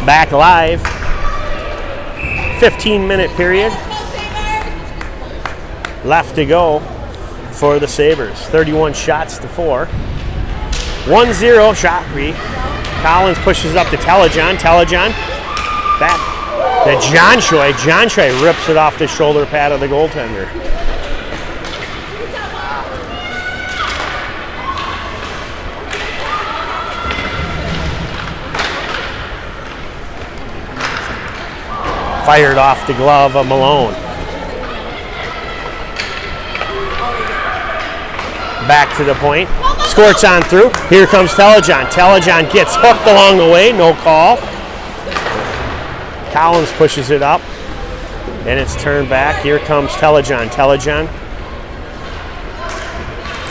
Back live. 15-minute period left to go for the Sabers. 31 shots to 4. 1-0 Shakopee. Collins pushes up to Telejohn. Telejohn back to John Choi. John Choi rips it off the shoulder pad of the goaltender. Fired off the glove of Malone. Back to the point. Squirts on through. Here comes Telejohn. Telejohn gets hooked along the way. No call. Collins pushes it up. And it's turned back. Here comes Telejohn. Telejohn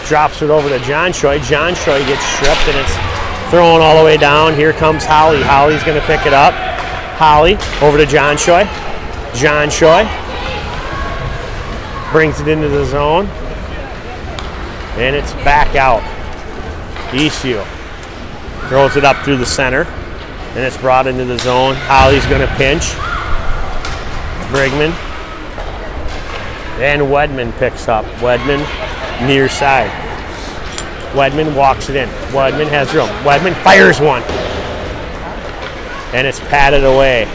drops it over to John Choi. John Choi gets stripped and it's thrown all the way down. Here comes Holly. Holly's going to pick it up. Holly over to John Choi. John Choi brings it into the zone. And it's back out. Eastview throws it up through the center. And it's brought into the zone. Holly's going to pinch. Brigman. And Wedman picks up. Wedman near side. Wedman walks it in. Wedman has room. Wedman fires one. And it's patted away.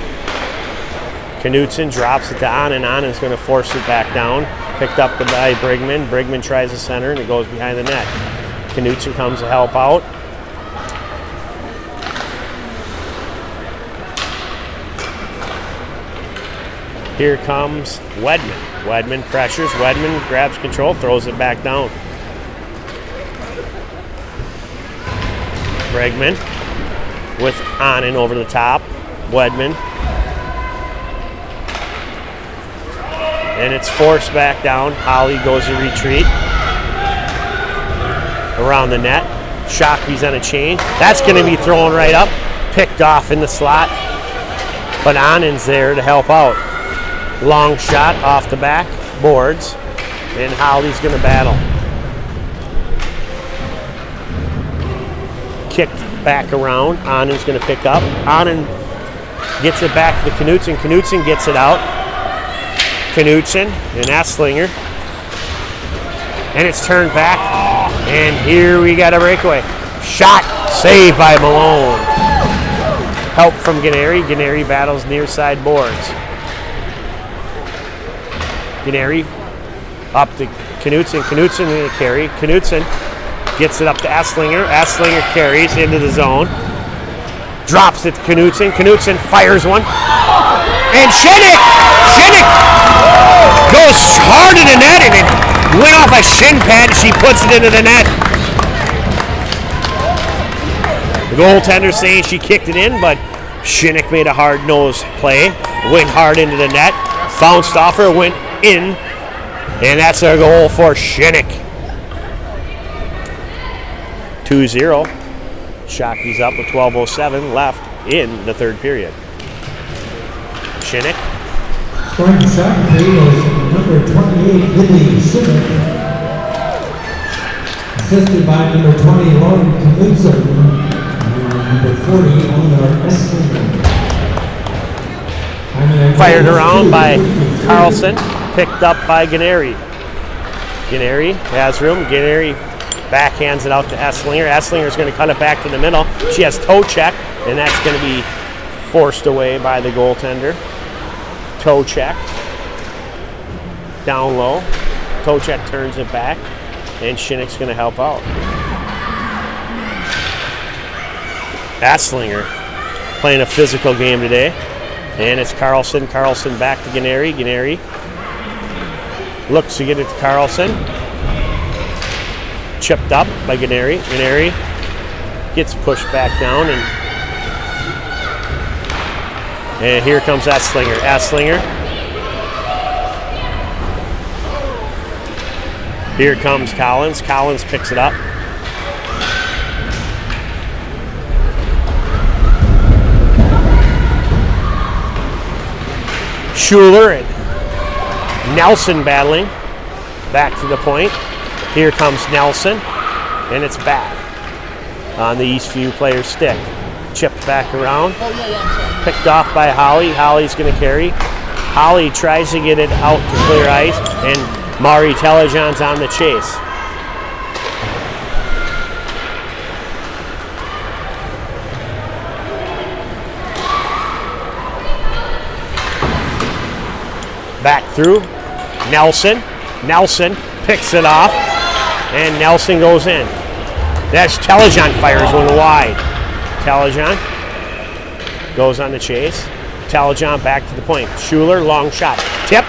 Knutson drops it to Anand. Anand's going to force it back down. Picked up by Brigman. Brigman tries the center and it goes behind the net. Knutson comes to help out. Here comes Wedman. Wedman pressures. Wedman grabs control, throws it back down. Brigman with Anand over the top. Wedman. And it's forced back down. Holly goes to retreat. Around the net. Shakopee's on a change. That's going to be thrown right up. Picked off in the slot. But Anand's there to help out. Long shot off the back. Boards. And Holly's going to battle. Kicked back around. Anand's going to pick up. Anand gets it back to Knutson. Knutson gets it out. Knutson and Esslinger. And it's turned back. And here we got a breakaway. Shot saved by Malone. Help from Ganeri. Ganeri battles near side boards. Ganeri up to Knutson. Knutson in the carry. Knutson gets it up to Esslinger. Esslinger carries into the zone. Drops it to Knutson. Knutson fires one. And Shinnick goes hard in the net and it went off a shin pad. She puts it into the net. The goaltender saying she kicked it in, but Shinnick made a hard nose play. Went hard into the net. Bounced off her, went in. And that's our goal for Shinnick. 2-0. Shakopee's up with 12:07 left in the third period. Shinnick. Scoring for Shakopee was number 28, Billy Shinnick. Assisted by number 20, Lauren Knutson. And number 40, Eleanor Esslinger. Fired around by Carlson. Picked up by Ganeri. Ganeri has room. Ganeri backhands it out to Esslinger. Esslinger's going to cut it back to the middle. She has toe check, and that's going to be forced away by the goaltender. Toe check. Down low. Toe check turns it back, and Shinnick's going to help out. Esslinger playing a physical game today. And it's Carlson. Carlson back to Ganeri. Ganeri looks to get it to Carlson. Chipped up by Ganeri. Ganeri gets pushed back down. And here comes Esslinger. Esslinger. Here comes Collins. Collins picks it up. Schuler and Nelson battling. Back to the point. Here comes Nelson. And it's back. on the Eastview player's stick. Chipped back around. Picked off by Holly. Holly's going to carry. Holly tries to get it out to clear ice, and Mari Telejohn's on the chase. Back through. Nelson. Nelson picks it off, and Nelson goes in. That's Telejohn fires one wide. Telejohn goes on the chase. Telejohn back to the point. Schuler, long shot. Tip.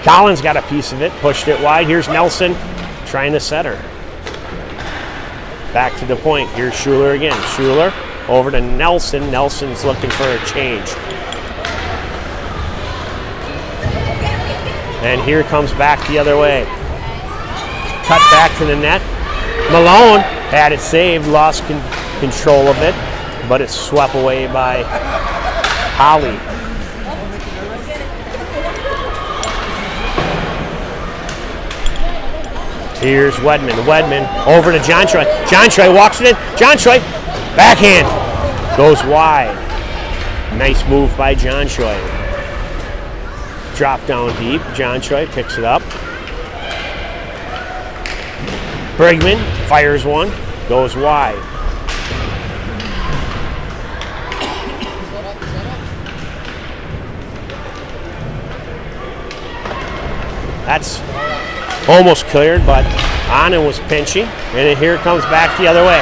Collins got a piece of it, pushed it wide. Here's Nelson trying to set her. Back to the point. Here's Schuler again. Schuler over to Nelson. Nelson's looking for a change. And here comes back the other way. Cut back to the net. Malone had it saved, lost control of it, but it's swept away by Holly. Here's Wedman. Wedman over to John Troy. John Troy walks it in. John Troy, backhand, goes wide. Nice move by John Troy. Drop down deep. John Troy picks it up. Brigman fires one, goes wide. That's almost cleared, but Anand was pinching, and here it comes back the other way.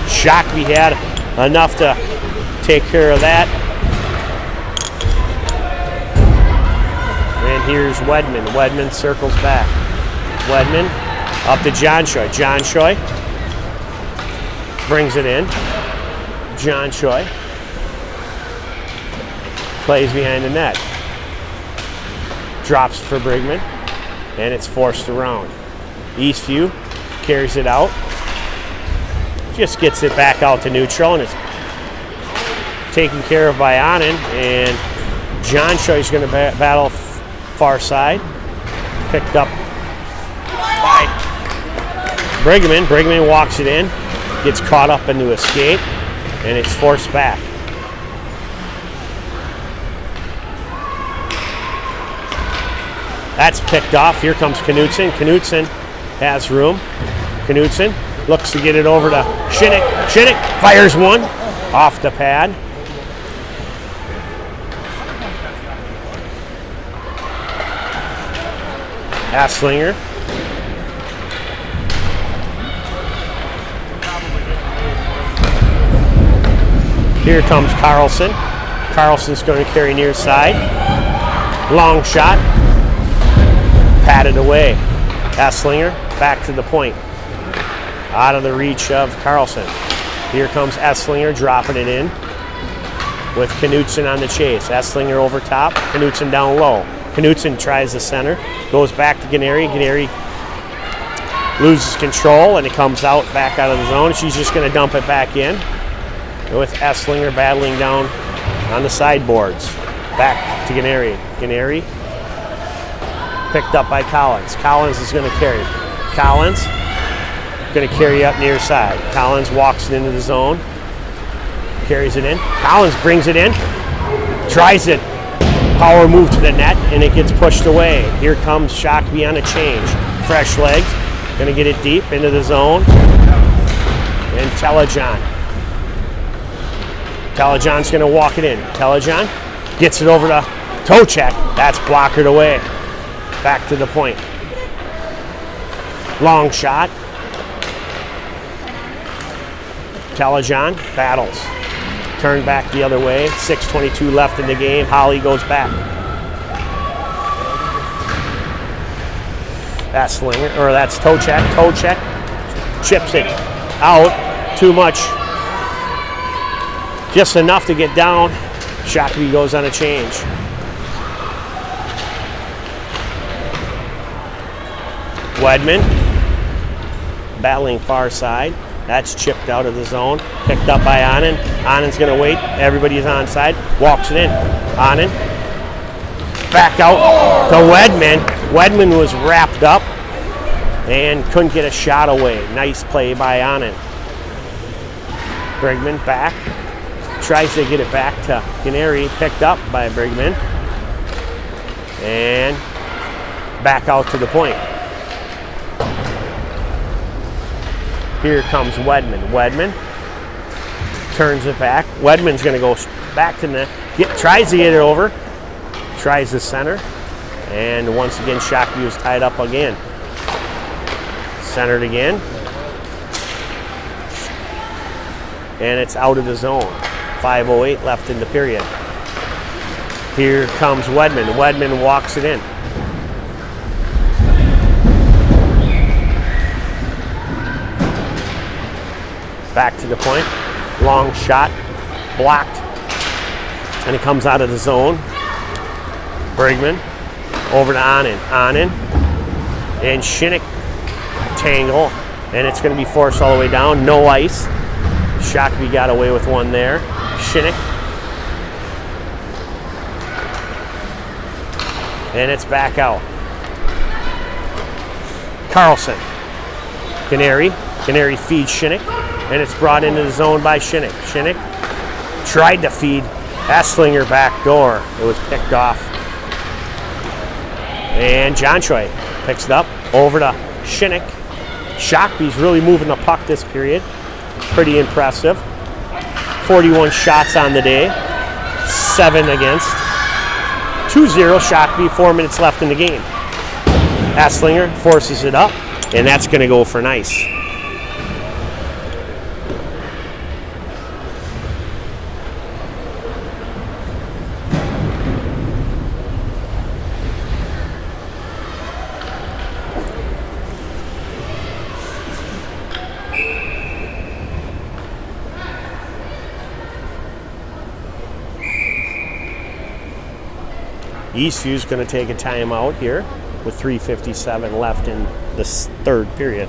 Shockey had enough to take care of that. And here's Wedman. Wedman circles back. Wedman up to John Troy. John Troy brings it in. John Troy plays behind the net. Drops for Brigman, and it's forced around. Eastview carries it out. Just gets it back out to neutral, and it's taken care of by Anand, and John Troy's going to battle far side. Picked up by Brigman. Brigman walks it in, gets caught up into a skate, and it's forced back. That's picked off. Here comes Knutson. Knutson has room. Knutson looks to get it over to Shinnick. Shinnick fires one off the pad. Asslinger. Here comes Carlson. Carlson's going to carry near side. Long shot. Patted away. Asslinger back to the point. Out of the reach of Carlson. Here comes Esslinger dropping it in with Knutson on the chase. Esslinger over top. Knutson down low. Knutson tries the center. Goes back to Ganeri. Ganeri loses control, and it comes out back out of the zone. She's just going to dump it back in with Esslinger battling down on the sideboards. Back to Ganeri. Ganeri picked up by Collins. Collins is going to carry. Collins going to carry up near side. Collins walks it into the zone. Carries it in. Collins brings it in. Tries it. Power move to the net, and it gets pushed away. Here comes Shockey on a change. Fresh legs. Going to get it deep into the zone. And Telejohn. Telejohn's going to walk it in. Telejohn gets it over to Tochek. That's blockered away. Back to the point. Long shot. Telejohn battles. Turn back the other way. 6:22 left in the game. Holly goes back. That's Slinger, or that's Tochek. Tochek chips it out. Too much. Just enough to get down. Shockey goes on a change. Wedman battling far side. That's chipped out of the zone. Picked up by Anand. Anand's going to wait. Everybody's on side. Walks it in. Anand. Back out to Wedman. Wedman was wrapped up. and couldn't get a shot away. Nice play by Anand. Brigman back, tries to get it back to Canary, picked up by Brigman, and back out to the point. Here comes Wedman. Wedman turns it back. Wedman's going to go back to the net. Tries to get it over. Tries the center. And once again, Shockey was tied up again. Centered again. And it's out of the zone. 5:08 left in the period. Here comes Wedman. Wedman walks it in. Back to the point. Long shot. Blocked. And it comes out of the zone. Brigman. Over to Anand. Anand. And Shinnick tangle. And it's going to be forced all the way down. No ice. Shockey got away with one there. Shinnick. And it's back out. Carlson. Canary. Canary feeds Shinnick. And it's brought into the zone by Shinnick. Shinnick tried to feed Esslinger back door. It was picked off. And John Choi picks it up over to Shinnick. Shockey's really moving the puck this period. Pretty impressive. 41 shots on the day. 7 against. 2-0 Shockey, 4 minutes left in the game. Esslinger forces it up, and that's going to go for nice. Eastview's going to take a timeout here with 3:57 left in this third period.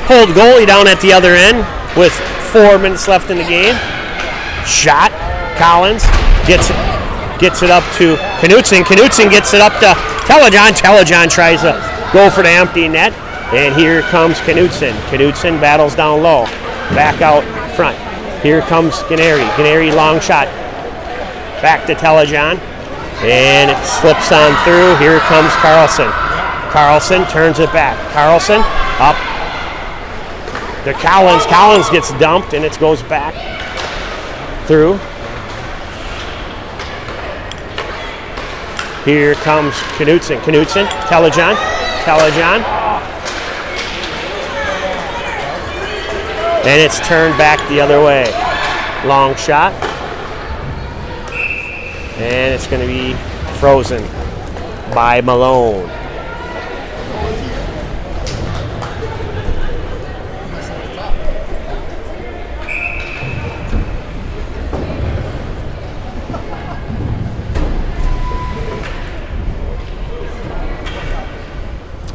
Pulled goalie down at the other end with 4 minutes left in the game. Shot. Collins gets it up to Knutson. Knutson gets it up to Telejohn. Telejohn tries to go for the empty net. And here comes Knutson. Knutson battles down low. Back out front. Here comes Canary. Canary long shot. Back to Telejohn. And it slips on through. Here comes Carlson. Carlson turns it back. Carlson up to Collins. Collins gets dumped and it goes back through. Here comes Knutson. Knutson, Telejohn. Telejohn. And it's turned back the other way. Long shot. And it's going to be frozen by Malone.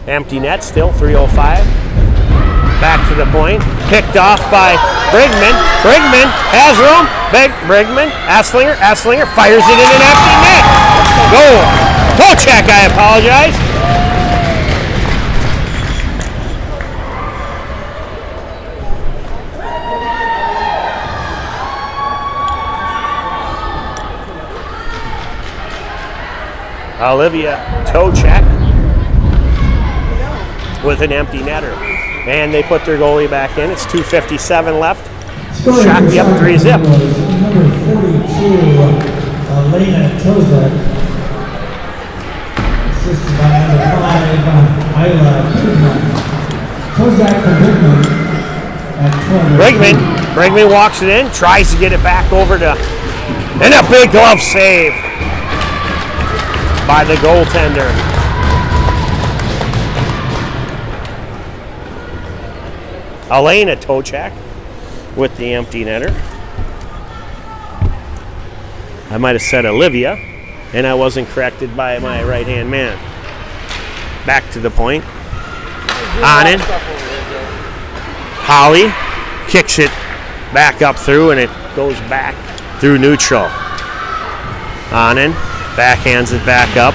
Empty net still, 3:05. Back to the point. Picked off by Brigman. Brigman has room. Brigman. Esslinger fires it in an empty net. Goal. Toe check, I apologize. Olivia toe check with an empty netter. And they put their goalie back in. It's 2:57 left. Shockey up 3-0. Number 42, Elena Tozak. Assisted by number 5, Isla Kidman. Tozak from Brigman at 12. Brigman walks it in, tries to get it back over to, and a big glove save by the goaltender. Elena Tochak with the empty netter. I might have said Olivia, and I wasn't corrected by my right-hand man. Back to the point. On it. Holly kicks it back up through, and it goes back through neutral. On in. Backhands it back up.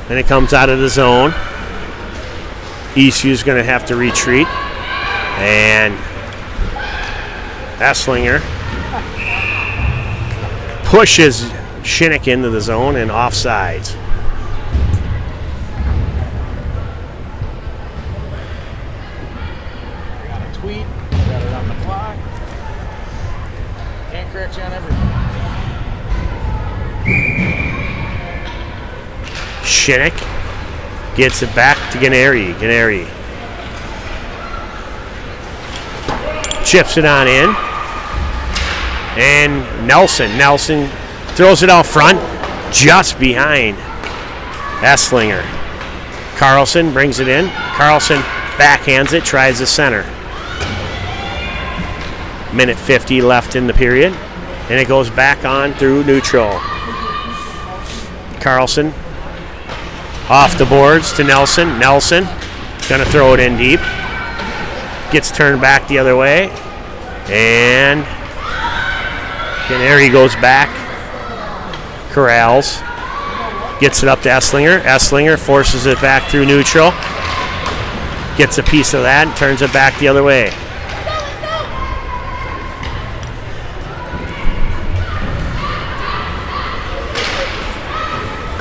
And it comes out of the zone. Eastview's going to have to retreat. And Esslinger pushes Shinnick into the zone and offsides. I got a tweet. Got it on the clock. Can't correct you on everything. Shinnick gets it back to Ganeri. Ganeri chips it on in. And Nelson throws it out front just behind Esslinger. Carlson brings it in. Carlson backhands it, tries the center. Minute 50 left in the period. And it goes back on through neutral. Carlson off the boards to Nelson. Nelson going to throw it in deep. Gets turned back the other way. And Ganeri goes back. Corrals. Gets it up to Esslinger. Esslinger forces it back through neutral. Gets a piece of that and turns it back the other way.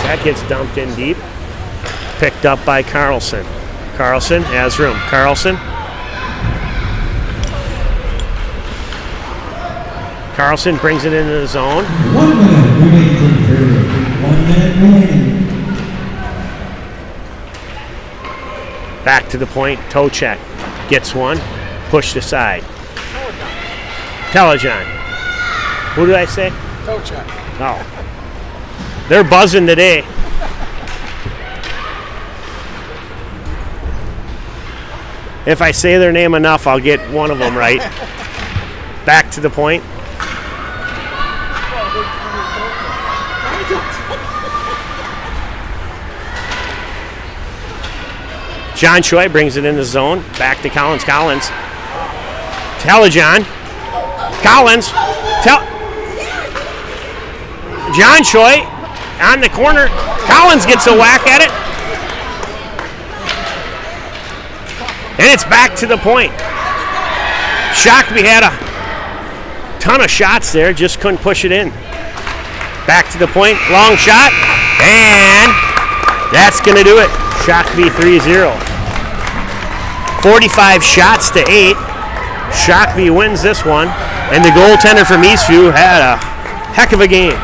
That gets dumped in deep. Picked up by Carlson. Carlson has room. Carlson brings it into the zone. 1 minute remaining in the period. 1 minute remaining. Back to the point. Toe check. Gets one. Pushed aside. Telejon. Who did I say? Toe check. Oh. They're buzzing today. If I say their name enough, I'll get one of them right. Back to the point. John Choi brings it in the zone. Back to Collins. Collins. Telejon. Collins. John Choi on the corner. Collins gets a whack at it. And it's back to the point. Shockby had a ton of shots there, just couldn't push it in. Back to the point, long shot, and that's going to do it. Shockby 3-0. 45 shots to 8. Shockby wins this one, and the goaltender from Eastview had a heck of a game.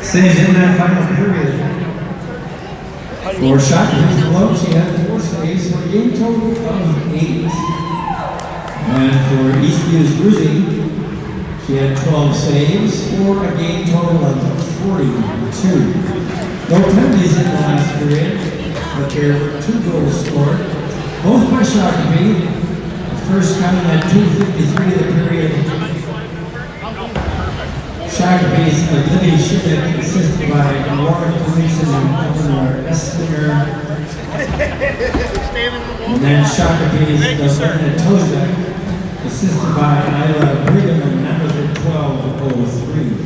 Saves in that final period. For Shakopee Globe, she had 4 saves for a game total of 8. And for Eastview's Bruising, she had 12 saves for a game total of 42. No penalties in the last period, but there were 2 goals scored, both by Shakopee. The first coming at 2:53 of the period. Shakopee's Libby Schmidt, assisted by Warren Gleason and Eleanor Essinger. And then Shakopee's Delana Tozak, assisted by Isla Brigham, and that was at 12:03.